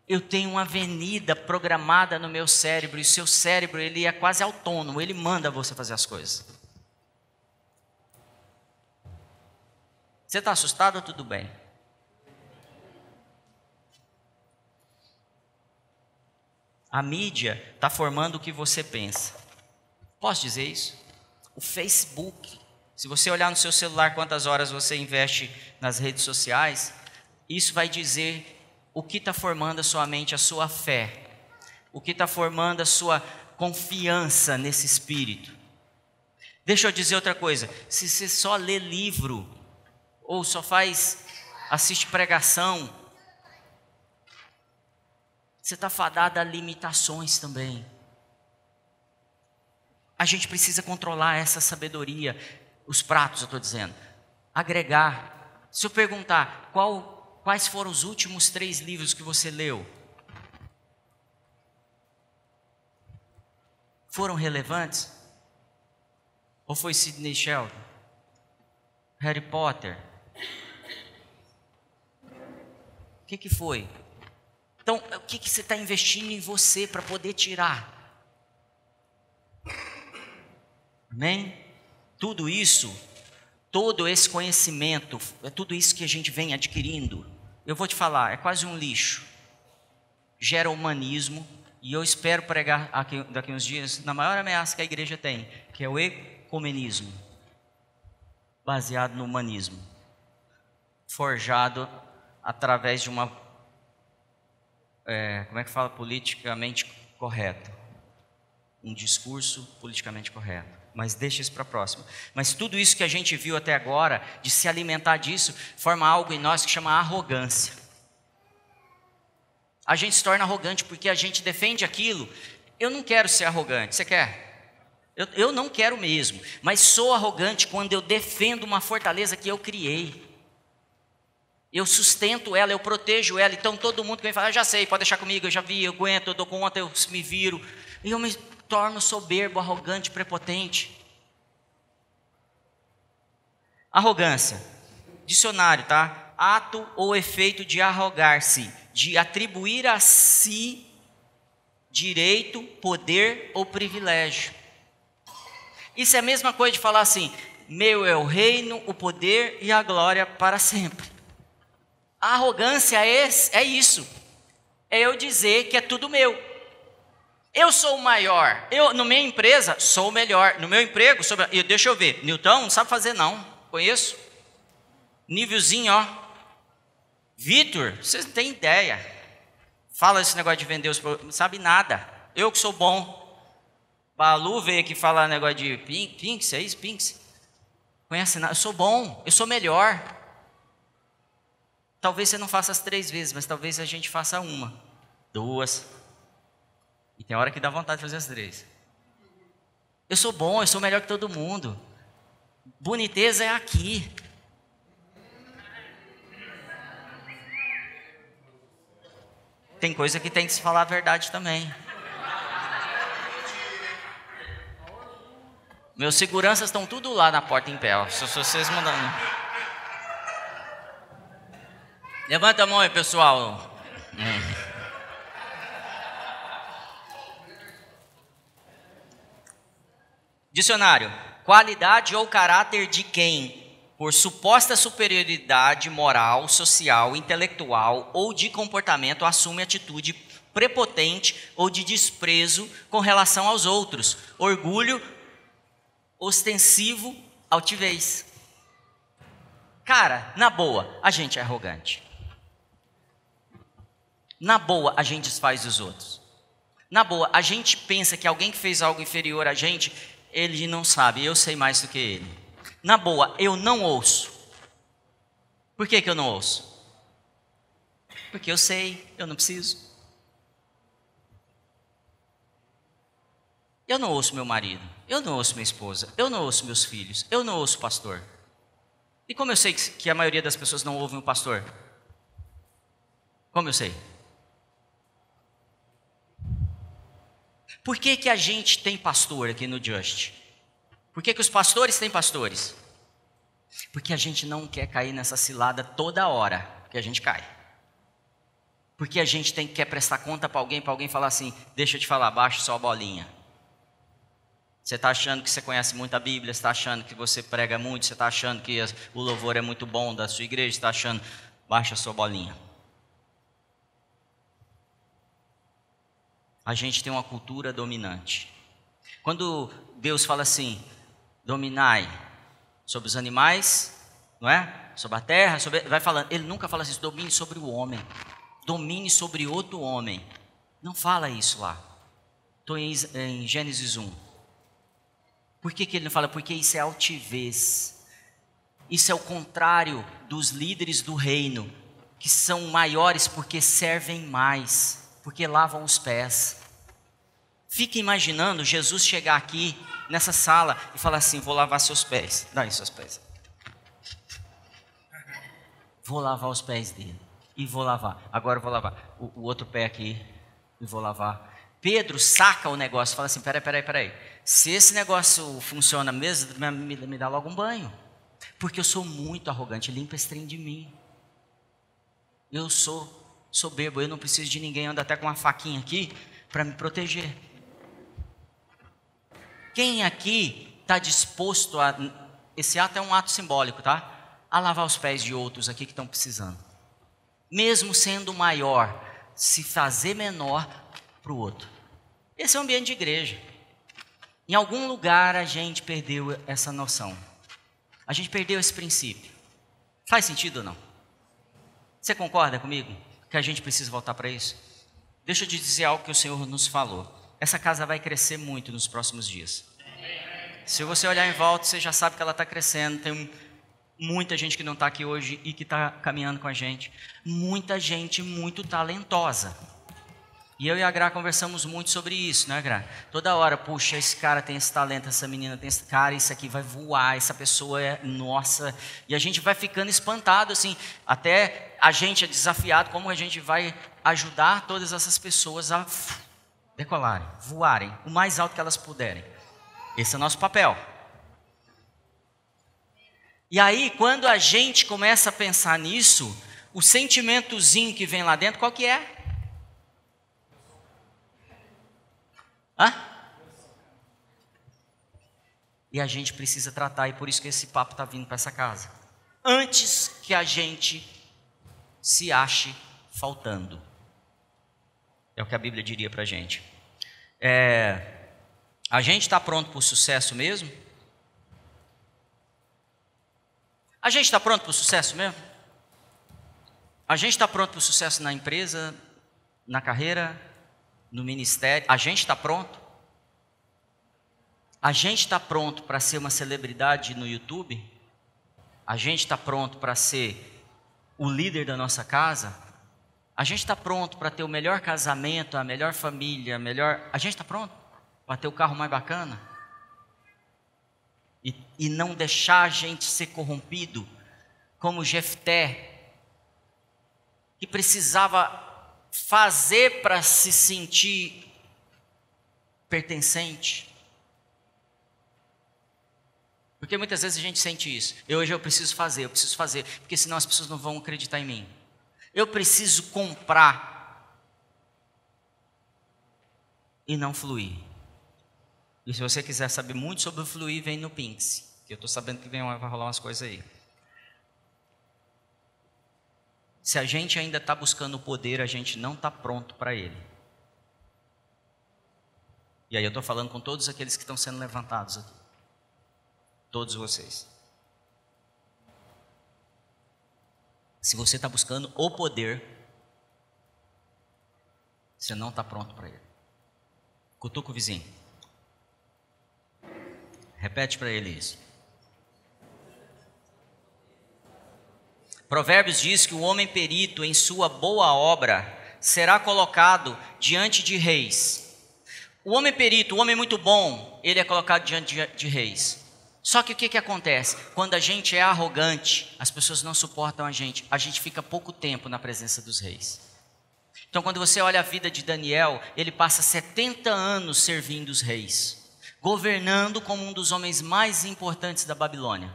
Eu tenho uma avenida programada no meu cérebro, e o seu cérebro ele é quase autônomo, ele manda você fazer as coisas. Você está assustado ou tudo bem? A mídia está formando o que você pensa. Posso dizer isso? O Facebook, se você olhar no seu celular quantas horas você investe nas redes sociais, isso vai dizer o que está formando a sua mente, a sua fé. O que está formando a sua confiança nesse Espírito. Deixa eu dizer outra coisa. Se você só lê livro, ou só assiste pregação, você está fadado a limitações também. A gente precisa controlar essa sabedoria, os pratos eu estou dizendo, agregar. Se eu perguntar, quais foram os últimos 3 livros que você leu? Foram relevantes? Ou foi Sidney Sheldon? Harry Potter? O que foi? Então, o que você está investindo em você para poder tirar? Amém? Tudo isso, todo esse conhecimento, é tudo isso que a gente vem adquirindo. Eu vou te falar, é quase um lixo. Gera humanismo, e eu espero pregar daqui uns dias na maior ameaça que a igreja tem, que é o ecumenismo, baseado no humanismo, forjado através de uma, como é que fala, politicamente correto, um discurso politicamente correto, mas deixa isso para a próxima. Mas tudo isso que a gente viu até agora, de se alimentar disso, forma algo em nós que chama arrogância. A gente se torna arrogante porque a gente defende aquilo. Eu não quero ser arrogante, você quer? Eu não quero mesmo, mas sou arrogante quando eu defendo uma fortaleza que eu criei. Eu sustento ela, eu protejo ela. Então todo mundo que vem falar, já sei, pode deixar comigo, eu já vi, eu aguento, eu dou conta, eu me viro. E eu me torno soberbo, arrogante, prepotente. Arrogância, dicionário, tá? Ato ou efeito de arrogar-se, de atribuir a si direito, poder ou privilégio. Isso é a mesma coisa de falar assim, meu é o reino, o poder e a glória para sempre. A arrogância é isso, é eu dizer que é tudo meu. Eu sou o maior, eu na minha empresa sou o melhor, no meu emprego, deixa eu ver, Newton não sabe fazer não, conheço, nívelzinho ó, Vitor, vocês não têm ideia, fala esse negócio de vender os produtos, não sabe nada, eu que sou bom. Balu veio aqui falar negócio de Pinks, é isso? Pinks? Conhece nada, eu sou bom, eu sou melhor. Talvez você não faça as 3 vezes, mas talvez a gente faça 1, 2. E tem hora que dá vontade de fazer as 3. Eu sou bom, eu sou melhor que todo mundo. Boniteza é aqui. tem coisa que tem que se falar a verdade também. Meus seguranças estão tudo lá na porta em pé, ó. Se vocês mandando. Levanta a mão aí, pessoal. Dicionário: qualidade ou caráter de quem, por suposta superioridade moral, social, intelectual ou de comportamento, assume atitude prepotente ou de desprezo com relação aos outros, orgulho, ostensivo, altivez. Cara, na boa, a gente é arrogante. Na boa, a gente desfaz os outros. Na boa, a gente pensa que alguém que fez algo inferior a gente, ele não sabe, eu sei mais do que ele. Na boa, eu não ouço. Por que eu não ouço? Porque eu sei, eu não preciso. Eu não ouço meu marido, eu não ouço minha esposa, eu não ouço meus filhos, eu não ouço o pastor. E como eu sei que a maioria das pessoas não ouvem o pastor? Como eu sei? Por que a gente tem pastor aqui no Just? Por que os pastores têm pastores? Porque a gente não quer cair nessa cilada toda hora que a gente cai. Porque a gente quer prestar conta para alguém falar assim, deixa eu te falar, baixa só a bolinha. Você está achando que você conhece muito a Bíblia, você está achando que você prega muito, você está achando que o louvor é muito bom da sua igreja, você está achando, baixa a sua bolinha. A gente tem uma cultura dominante. Quando Deus fala assim, dominai sobre os animais, não é? Sobre a terra, vai falando. Ele nunca fala assim, domine sobre o homem, domine sobre outro homem. Não fala isso lá. Estou em Gênesis 1. Por que ele não fala? Porque isso é altivez. Isso é o contrário dos líderes do reino, que são maiores porque servem mais, porque lavam os pés. Fica imaginando Jesus chegar aqui nessa sala e falar assim, vou lavar seus pés. Dá aí seus pés. Vou lavar os pés dele. E vou lavar. Agora eu vou lavar o outro pé aqui. E vou lavar. Pedro saca o negócio e fala assim, peraí. Se esse negócio funciona mesmo, me dá logo um banho. Porque eu sou muito arrogante, limpa esse trem de mim. Eu sou soberbo, eu não preciso de ninguém, ando até com uma faquinha aqui para me proteger. Quem aqui está disposto a... Esse ato é um ato simbólico, tá? A lavar os pés de outros aqui que estão precisando. Mesmo sendo maior, se fazer menor para o outro. Esse é o ambiente de igreja. Em algum lugar a gente perdeu essa noção. A gente perdeu esse princípio. Faz sentido ou não? Você concorda comigo que a gente precisa voltar para isso? Deixa eu te dizer algo que o Senhor nos falou. Essa casa vai crescer muito nos próximos dias. Se você olhar em volta, você já sabe que ela está crescendo. Tem muita gente que não está aqui hoje e que está caminhando com a gente. Muita gente muito talentosa. E eu e a Gra conversamos muito sobre isso, né, Gra? Toda hora, puxa, esse cara tem esse talento, essa menina tem esse cara, isso aqui vai voar, essa pessoa é nossa. E a gente vai ficando espantado, assim, até a gente é desafiado como a gente vai ajudar todas essas pessoas a decolarem, voarem, o mais alto que elas puderem. Esse é o nosso papel. E aí, quando a gente começa a pensar nisso, o sentimentozinho que vem lá dentro, qual que é? E a gente precisa tratar, e por isso que esse papo está vindo para essa casa. Antes que a gente se ache faltando. É o que a Bíblia diria para a gente. A gente está pronto para o sucesso mesmo? A gente está pronto para o sucesso mesmo? A gente está pronto para o sucesso na empresa, na carreira, no ministério? A gente está pronto? A gente está pronto para ser uma celebridade no YouTube? A gente está pronto para ser o líder da nossa casa? A gente está pronto para ter o melhor casamento, a melhor família, A gente está pronto para ter o carro mais bacana? E não deixar a gente ser corrompido, como Jefté, que precisava fazer para se sentir pertencente. Porque muitas vezes a gente sente isso. Hoje eu preciso fazer, porque senão as pessoas não vão acreditar em mim. Eu preciso comprar e não fluir. E se você quiser saber muito sobre o fluir, vem no Pinks, que eu estou sabendo que vai rolar umas coisas aí. Se a gente ainda está buscando o poder, a gente não está pronto para ele. E aí eu estou falando com todos aqueles que estão sendo levantados aqui. Todos vocês. Se você está buscando o poder, você não está pronto para ele. Cutuca o vizinho. Repete para ele isso. Provérbios diz que o homem perito em sua boa obra será colocado diante de reis. O homem perito, o homem muito bom, ele é colocado diante de reis. Só que o que acontece? Quando a gente é arrogante, as pessoas não suportam a gente fica pouco tempo na presença dos reis. Então quando você olha a vida de Daniel, ele passa 70 anos servindo os reis, governando como um dos homens mais importantes da Babilônia.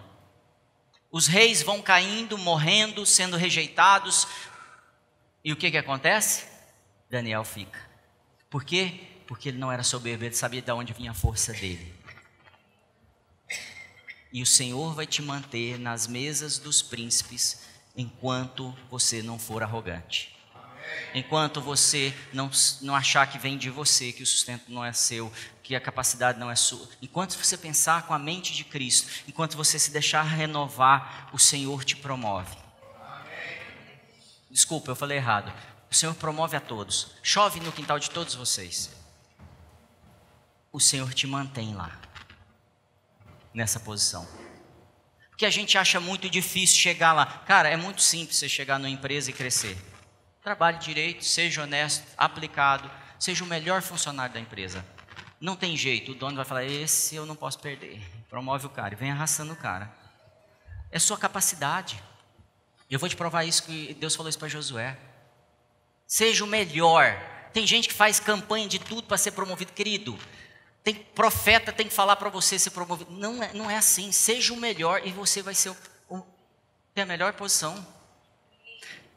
Os reis vão caindo, morrendo, sendo rejeitados. E o que acontece? Daniel fica. Por quê? Porque ele não era soberbo, ele sabia de onde vinha a força dele. E o Senhor vai te manter nas mesas dos príncipes enquanto você não for arrogante. Enquanto você não achar que vem de você, que o sustento não é seu, que a capacidade não é sua. Enquanto você pensar com a mente de Cristo, enquanto você se deixar renovar, o Senhor te promove. Desculpa, eu falei errado. O Senhor promove a todos. Chove no quintal de todos vocês. O Senhor te mantém lá, nessa posição. Porque a gente acha muito difícil chegar lá. Cara, é muito simples você chegar numa empresa e crescer. Trabalhe direito, seja honesto, aplicado, seja o melhor funcionário da empresa. Não tem jeito, o dono vai falar, esse eu não posso perder. Promove o cara e vem arrastando o cara. É sua capacidade. Eu vou te provar isso, que Deus falou isso para Josué. Seja o melhor. Tem gente que faz campanha de tudo para ser promovido, querido. Tem profeta, tem que falar para você ser promovido. Não é assim. Seja o melhor e você vai ser ter a melhor posição.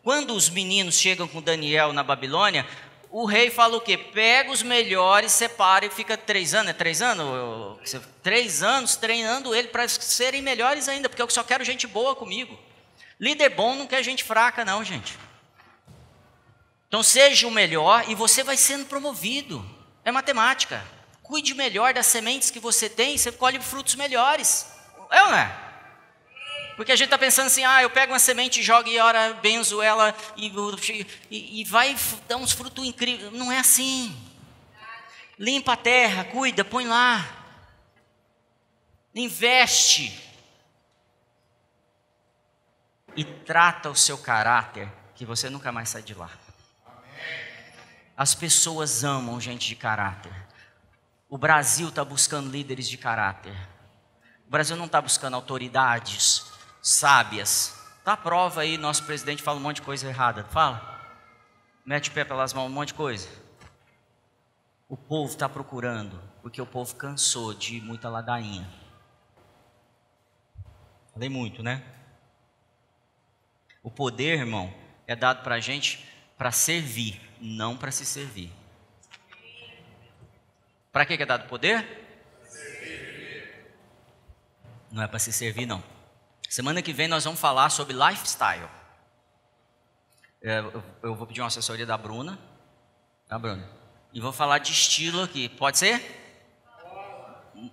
Quando os meninos chegam com Daniel na Babilônia, o rei fala o quê? Pega os melhores, separa e fica 3 anos. É 3 anos? 3 anos treinando ele para serem melhores ainda, porque eu só quero gente boa comigo. Líder bom não quer gente fraca não, gente. Então seja o melhor e você vai sendo promovido. É matemática. Cuide melhor das sementes que você tem, você colhe frutos melhores. É ou não é? Porque a gente está pensando assim, eu pego uma semente, jogo e ora, benzo ela e vai dar uns frutos incríveis. Não é assim. Limpa a terra, cuida, põe lá. Investe. E trata o seu caráter, que você nunca mais sai de lá. As pessoas amam gente de caráter. O Brasil está buscando líderes de caráter. O Brasil não está buscando autoridades sábias. Está à prova aí, nosso presidente fala um monte de coisa errada. Fala. Mete o pé pelas mãos, um monte de coisa. O povo está procurando, porque o povo cansou de muita ladainha. Falei muito, né? O poder, irmão, é dado para a gente para servir, não para se servir. Para que é dado poder? Não é para se servir, não. Semana que vem nós vamos falar sobre lifestyle. Eu vou pedir uma assessoria da Bruna. Tá, Bruna? E vou falar de estilo aqui. Pode ser?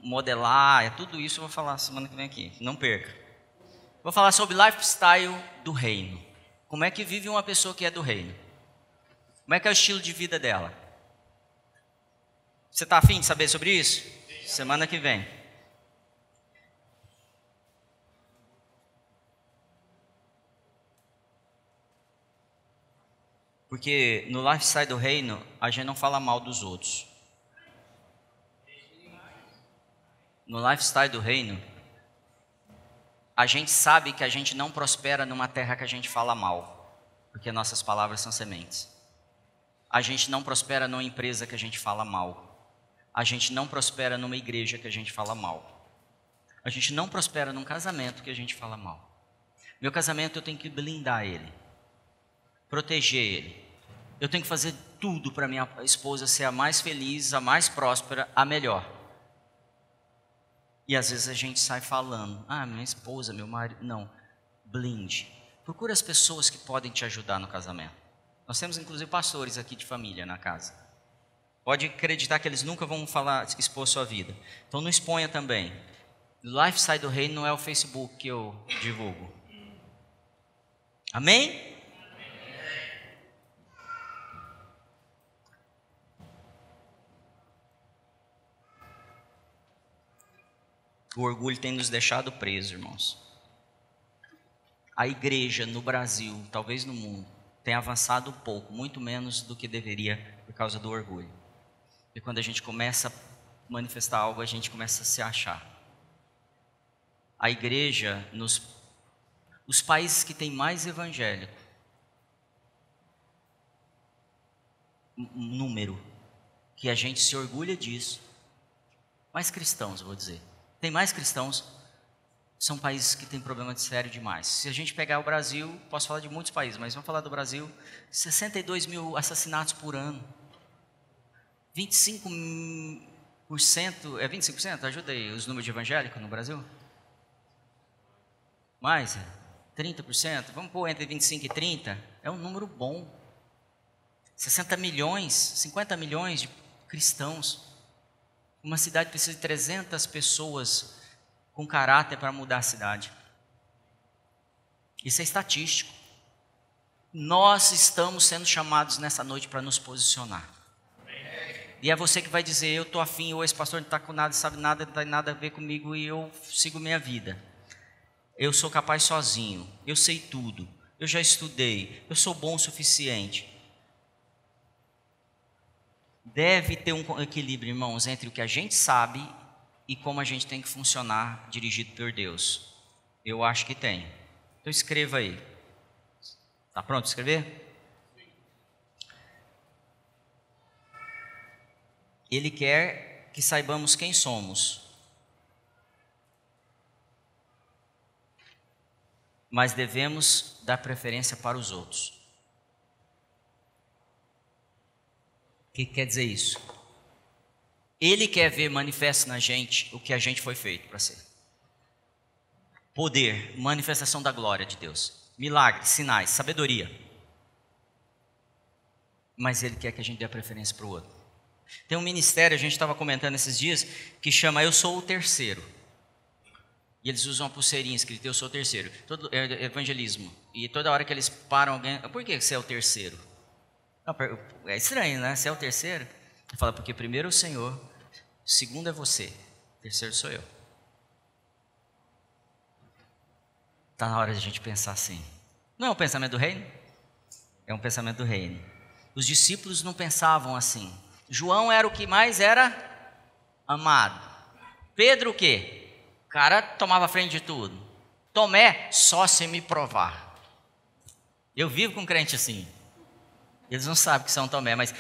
Modelar, tudo isso eu vou falar semana que vem aqui. Não perca. Vou falar sobre lifestyle do reino. Como é que vive uma pessoa que é do reino? Como é que é o estilo de vida dela? Você está afim de saber sobre isso? Semana que vem. Porque no lifestyle do reino, a gente não fala mal dos outros. No lifestyle do reino, a gente sabe que a gente não prospera numa terra que a gente fala mal. Porque nossas palavras são sementes. A gente não prospera numa empresa que a gente fala mal. A gente não prospera numa igreja que a gente fala mal. A gente não prospera num casamento que a gente fala mal. Meu casamento eu tenho que blindar ele, proteger ele. Eu tenho que fazer tudo para minha esposa ser a mais feliz, a mais próspera, a melhor. E às vezes a gente sai falando, minha esposa, meu marido. Não, blinde. Procura as pessoas que podem te ajudar no casamento. Nós temos inclusive pastores aqui de família na casa. Pode acreditar que eles nunca vão expor sua vida. Então não exponha também. Lifestyle do Reino não é o Facebook que eu divulgo. Amém? O orgulho tem nos deixado presos, irmãos. A igreja no Brasil, talvez no mundo, tem avançado pouco, muito menos do que deveria por causa do orgulho. E quando a gente começa a manifestar algo, a gente começa a se achar. A igreja, os países que têm mais evangélico, um número, que a gente se orgulha disso, mais cristãos, eu vou dizer. Tem mais cristãos, são países que têm problema de sério demais. Se a gente pegar o Brasil, posso falar de muitos países, mas vamos falar do Brasil, 62 mil assassinatos por ano. 25%, é 25%? Ajuda aí, os números de evangélicos no Brasil? Mais? 30%? Vamos pôr entre 25 e 30? É um número bom. 60 milhões, 50 milhões de cristãos. Uma cidade precisa de 300 pessoas com caráter para mudar a cidade. Isso é estatístico. Nós estamos sendo chamados nessa noite para nos posicionar. E é você que vai dizer, eu estou afim, ou esse pastor não está com nada, sabe nada, não tem nada a ver comigo e eu sigo minha vida. Eu sou capaz sozinho, eu sei tudo, eu já estudei, eu sou bom o suficiente. Deve ter um equilíbrio, irmãos, entre o que a gente sabe e como a gente tem que funcionar dirigido por Deus. Eu acho que tem. Então escreva aí. Está pronto para escrever? Ele quer que saibamos quem somos, mas devemos dar preferência para os outros. O que quer dizer isso? Ele quer ver manifesto na gente o que a gente foi feito para ser. Poder, manifestação da glória de Deus. Milagres, sinais, sabedoria. Mas Ele quer que a gente dê a preferência para o outro. Tem um ministério, a gente estava comentando esses dias, que chama Eu Sou o Terceiro. E eles usam uma pulseirinha escrita Eu Sou o Terceiro. Todo evangelismo. E toda hora que eles param alguém, por que você é o terceiro? É estranho, né? Você é o terceiro? Ele fala, porque primeiro é o Senhor, segundo é você, terceiro sou eu. Está na hora de a gente pensar assim. Não é um pensamento do reino? É um pensamento do reino. Os discípulos não pensavam assim. João era o que mais era amado. Pedro o quê? O cara tomava frente de tudo. Tomé, só se me provar. Eu vivo com crente assim. Eles não sabem que são Tomé, mas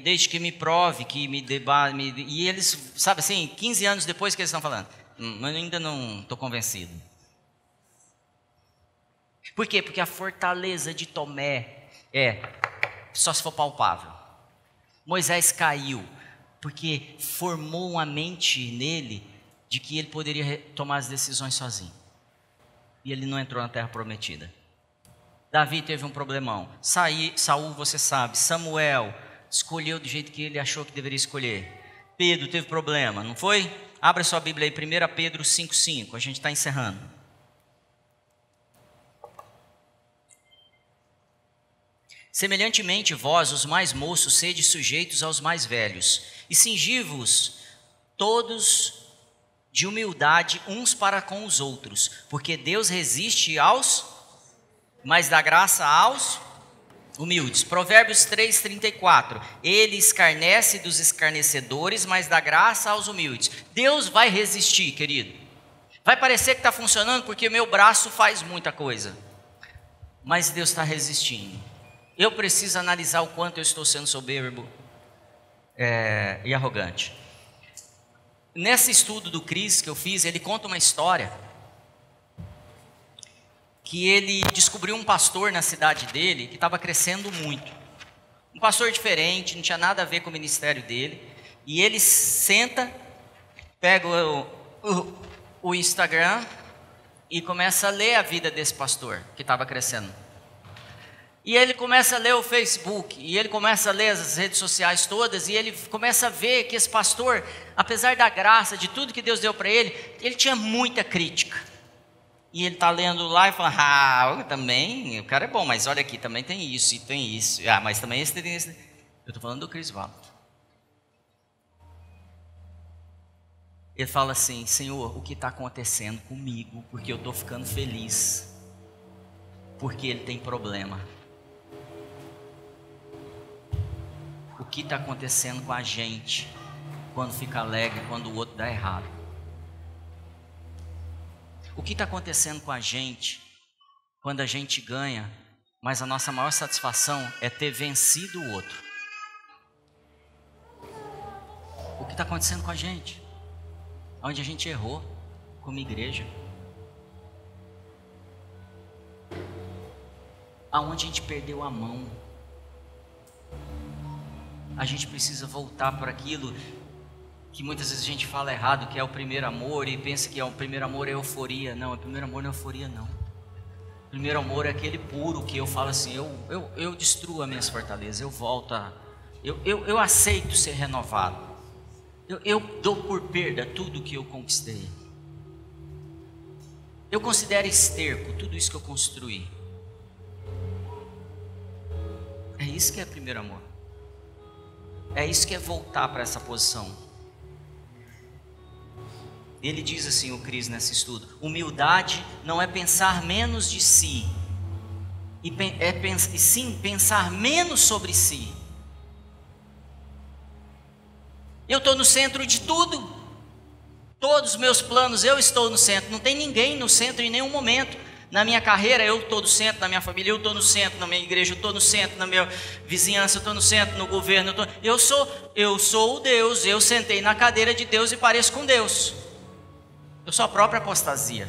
desde que me prove, que me debate, e eles, sabe assim, 15 anos depois que eles estão falando, mas ainda não estou convencido. Por quê? Porque a fortaleza de Tomé só se for palpável. Moisés caiu, porque formou uma mente nele de que ele poderia tomar as decisões sozinho. E ele não entrou na terra prometida. Davi teve um problemão. Saul, você sabe. Samuel escolheu do jeito que ele achou que deveria escolher. Pedro teve problema, não foi? Abra sua Bíblia aí, 1 Pedro 5,5. A gente está encerrando. Semelhantemente, vós, os mais moços, sede sujeitos aos mais velhos, e cingi-vos todos de humildade uns para com os outros, porque Deus resiste aos, mas dá graça aos humildes. Provérbios 3,34. Ele escarnece dos escarnecedores, mas dá graça aos humildes. Deus vai resistir, querido. Vai parecer que está funcionando porque meu braço faz muita coisa, mas Deus está resistindo. eu preciso analisar o quanto eu estou sendo soberbo e arrogante. Nesse estudo do Chris que eu fiz, ele conta uma história que ele descobriu um pastor na cidade dele que estava crescendo muito. Um pastor diferente, não tinha nada a ver com o ministério dele. E ele senta, pega o Instagram e começa a ler a vida desse pastor que estava crescendo. E ele começa a ler o Facebook, e ele começa a ler as redes sociais todas, e ele começa a ver que esse pastor, apesar da graça, de tudo que Deus deu para ele tinha muita crítica. E ele está lendo lá e fala, também, o cara é bom, mas olha aqui, também tem isso, e tem isso. Mas também esse tem isso. Eu estou falando do Chris Vallo. Ele fala assim, Senhor, o que está acontecendo comigo? Porque eu estou ficando feliz. Porque ele tem problema. O que está acontecendo com a gente quando fica alegre, quando o outro dá errado? O que está acontecendo com a gente quando a gente ganha, mas a nossa maior satisfação é ter vencido o outro? O que está acontecendo com a gente? Onde a gente errou como igreja? Aonde a gente perdeu a mão? A gente precisa voltar para aquilo que muitas vezes a gente fala errado, que é o primeiro amor, e pensa que o primeiro amor é euforia. Não, o primeiro amor não é euforia, não. O primeiro amor é aquele puro que eu falo assim, eu destruo as minhas fortalezas, eu volto eu aceito ser renovado. Eu dou por perda tudo que eu conquistei. Eu considero esterco tudo isso que eu construí. É isso que é primeiro amor. É isso que é voltar para essa posição. Ele diz assim, o Chris, nesse estudo: humildade não é pensar menos de si, e sim pensar menos sobre si. Eu estou no centro de tudo. Todos os meus planos, eu estou no centro. Não tem ninguém no centro em nenhum momento. Na minha carreira, eu estou no centro. Na minha família, eu estou no centro. Na minha igreja, eu estou no centro. Na minha vizinhança, eu estou no centro. No governo, eu sou o Deus. Eu sentei na cadeira de Deus e pareço com Deus. Eu sou a própria apostasia.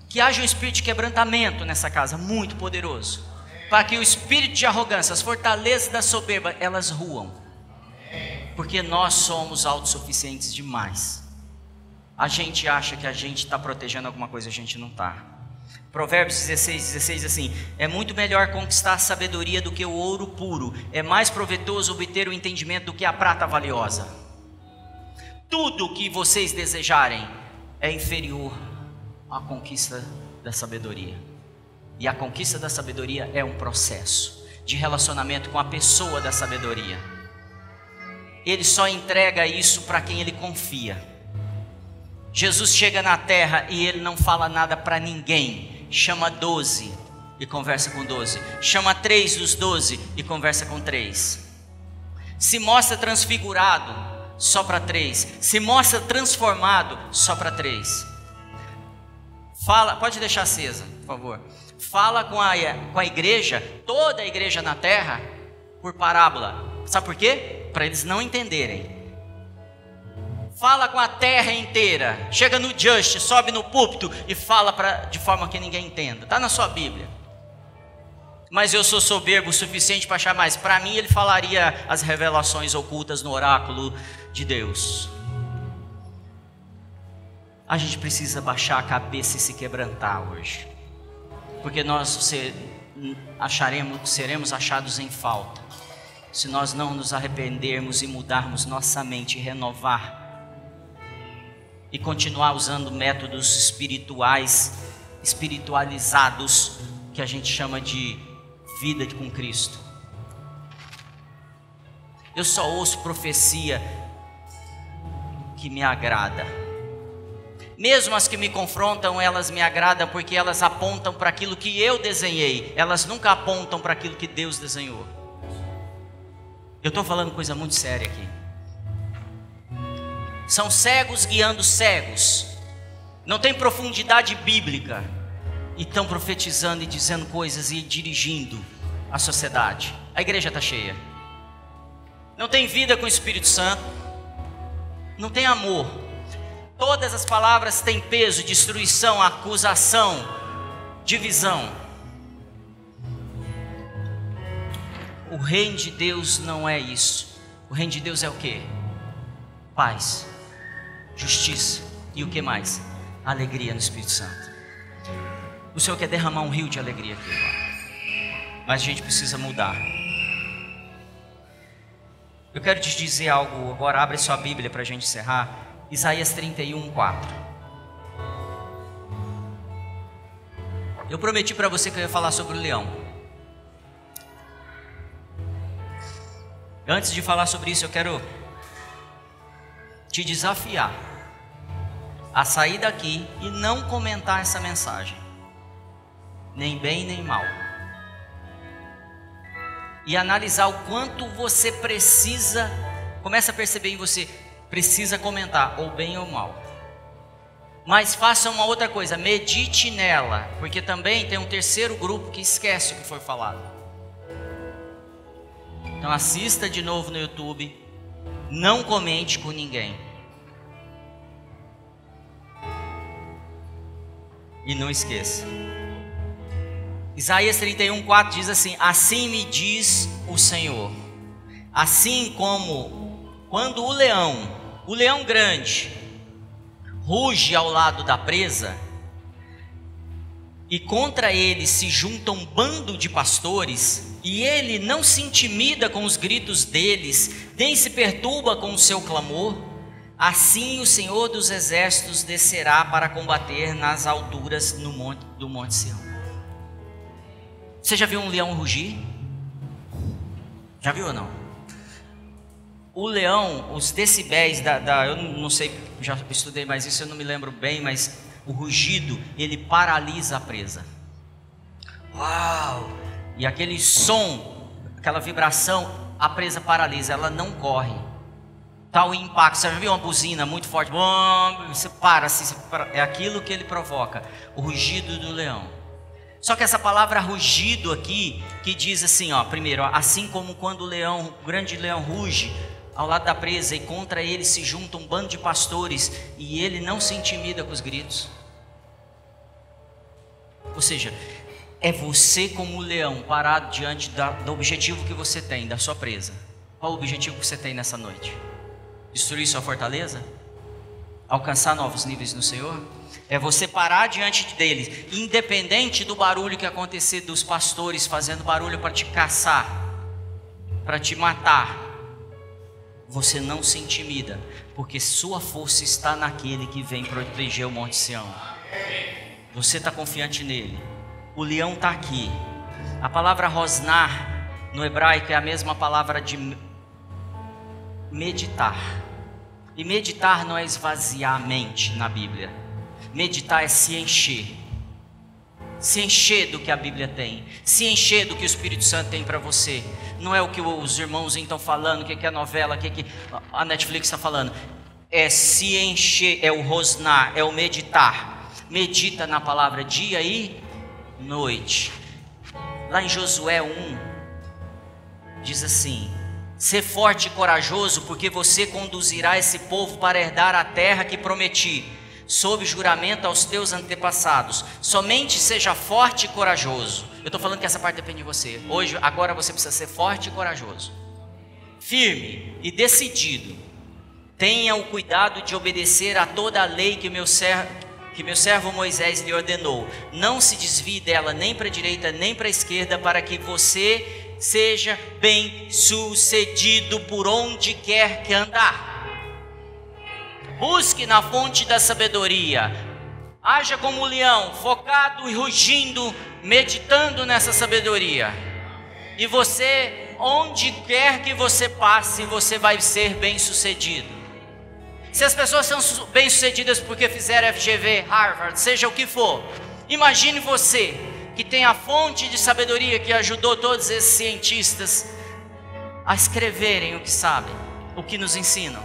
Que haja um espírito de quebrantamento nessa casa, muito poderoso, para que o espírito de arrogância, as fortalezas da soberba, elas ruam. Porque nós somos autossuficientes demais. A gente acha que a gente está protegendo alguma coisa, a gente não está. Provérbios 16 assim: é muito melhor conquistar a sabedoria do que o ouro puro. É mais proveitoso obter o entendimento do que a prata valiosa. Tudo que vocês desejarem é inferior à conquista da sabedoria. E a conquista da sabedoria é um processo de relacionamento com a pessoa da sabedoria. Ele só entrega isso para quem ele confia. Jesus chega na terra e ele não fala nada para ninguém. Chama 12 e conversa com 12. Chama 3 dos 12 e conversa com 3. Se mostra transfigurado, só para 3. Se mostra transformado, só para 3. Fala, pode deixar acesa, por favor. Fala com a igreja, toda a igreja na terra, por parábola. Sabe por quê? Para eles não entenderem. Fala com a terra inteira. Chega no Just, sobe no púlpito e fala de forma que ninguém entenda. Está na sua Bíblia. Mas eu sou soberbo o suficiente para achar mais. Para mim ele falaria as revelações ocultas no oráculo de Deus. A gente precisa baixar a cabeça e se quebrantar hoje. Porque nós seremos achados em falta se nós não nos arrependermos e mudarmos nossa mente e renovar e continuar usando métodos espiritualizados que a gente chama de vida com Cristo. Eu só ouço profecia que me agrada. Mesmo as que me confrontam, elas me agradam porque elas apontam para aquilo que eu desenhei. Elas nunca apontam para aquilo que Deus desenhou. Eu estou falando coisa muito séria aqui. São cegos guiando cegos. Não tem profundidade bíblica. e estão profetizando e dizendo coisas e dirigindo a sociedade. A igreja está cheia. Não tem vida com o Espírito Santo, não tem amor. Todas as palavras têm peso, destruição, acusação, divisão. O reino de Deus não é isso. O reino de Deus é o quê? Paz, justiça e o que mais? Alegria no Espírito Santo. O Senhor quer derramar um rio de alegria aqui, irmão. Mas a gente precisa mudar. Eu quero te dizer algo agora. Abre sua Bíblia para a gente encerrar. Isaías 31:4. Eu prometi para você que eu ia falar sobre o leão. Antes de falar sobre isso, eu quero te desafiar a sair daqui e não comentar essa mensagem, nem bem nem mal, e analisar o quanto você precisa, começa a perceber em você, precisa comentar, ou bem ou mal. Mas faça uma outra coisa, medite nela, porque também tem um terceiro grupo que esquece o que foi falado. Então assista de novo no YouTube, não comente com ninguém. E não esqueça. Isaías 31:4 diz assim: assim me diz o Senhor, assim como quando o leão grande, ruge ao lado da presa, e contra ele se junta um bando de pastores, e ele não se intimida com os gritos deles, nem se perturba com o seu clamor, assim o Senhor dos exércitos descerá para combater nas alturas do Monte Sião. Você já viu um leão rugir? Já viu ou não? O leão, os decibéis eu não sei, já estudei mais isso, eu não me lembro bem, mas o rugido, ele paralisa a presa. Uau! E aquele som, aquela vibração, a presa paralisa, ela não corre. Tal impacto, você já viu uma buzina muito forte? Você para, é aquilo que ele provoca, o rugido do leão. Só que essa palavra rugido aqui, que diz assim, primeiro, assim como quando o grande leão ruge ao lado da presa, e contra ele se junta um bando de pastores, e ele não se intimida com os gritos. Ou seja, é você como o leão parado diante do objetivo que você tem, da sua presa. Qual o objetivo que você tem nessa noite? Destruir sua fortaleza? Alcançar novos níveis no Senhor? É você parar diante dele, independente do barulho que acontecer, dos pastores fazendo barulho para te caçar, para te matar. Você não se intimida, porque sua força está naquele que vem proteger o Monte Sião. Você está confiante nele. O leão está aqui. A palavra rosnar no hebraico é a mesma palavra de meditar. E meditar não é esvaziar a mente na Bíblia. Meditar é se encher. Se encher do que a Bíblia tem. Se encher do que o Espírito Santo tem para você. Não é o que os irmãos estão falando, o que a novela, o que a Netflix está falando. É se encher, é o rosnar, é o meditar. Medita na palavra dia e noite. Lá em Josué 1 diz assim: ser forte e corajoso, porque você conduzirá esse povo para herdar a terra que prometi, sob juramento aos teus antepassados. Somente seja forte e corajoso. Eu estou falando que essa parte depende de você. Agora você precisa ser forte e corajoso, firme e decidido. Tenha o cuidado de obedecer a toda a lei que meu servo Moisés lhe ordenou. Não se desvie dela nem para a direita nem para a esquerda, para que você seja bem sucedido por onde quer que andar. Busque na fonte da sabedoria. Haja como um leão, focado e rugindo, meditando nessa sabedoria. E você, onde quer que você passe, você vai ser bem sucedido. Se as pessoas são bem sucedidas porque fizeram FGV, Harvard, seja o que for, imagine você que tem a fonte de sabedoria que ajudou todos esses cientistas a escreverem o que sabem, o que nos ensinam.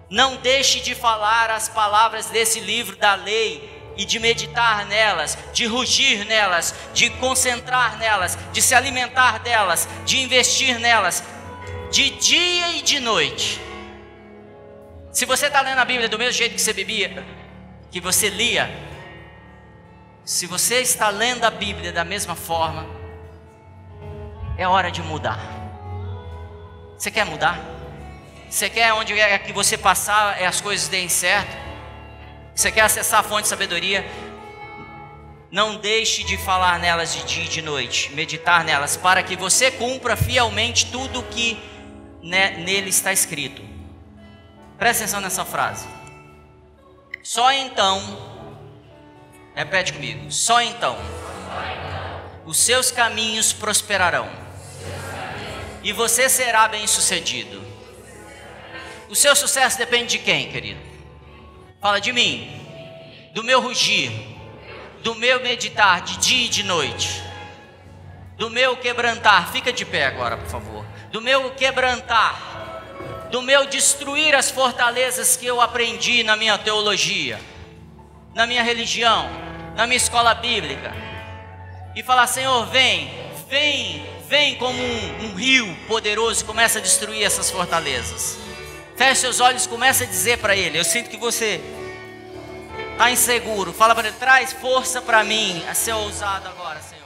Não deixe de falar as palavras desse livro da lei e de meditar nelas, de rugir nelas, de concentrar nelas, de se alimentar delas, de investir nelas, de dia e de noite. Se você está lendo a Bíblia do mesmo jeito que você bebia, que você lia, se você está lendo a Bíblia da mesma forma, é hora de mudar. Você quer mudar? Você quer onde é que você passar as coisas deem certo? Você quer acessar a fonte de sabedoria? Não deixe de falar nelas de dia e de noite, meditar nelas, para que você cumpra fielmente tudo o que nele está escrito. Presta atenção nessa frase. Só então, repete comigo, só então os seus caminhos prosperarão e você será bem-sucedido. O seu sucesso depende de quem, querido? Fala de mim, do meu rugir, do meu meditar de dia e de noite, do meu quebrantar. Fica de pé agora, por favor. Do meu quebrantar, do meu destruir as fortalezas que eu aprendi na minha teologia, na minha religião, na minha escola bíblica, e falar: Senhor, vem como um rio poderoso e começa a destruir essas fortalezas. Feche seus olhos, começa a dizer para Ele: eu sinto que você está inseguro. Fala para Ele: traz força para mim a ser ousado agora, Senhor.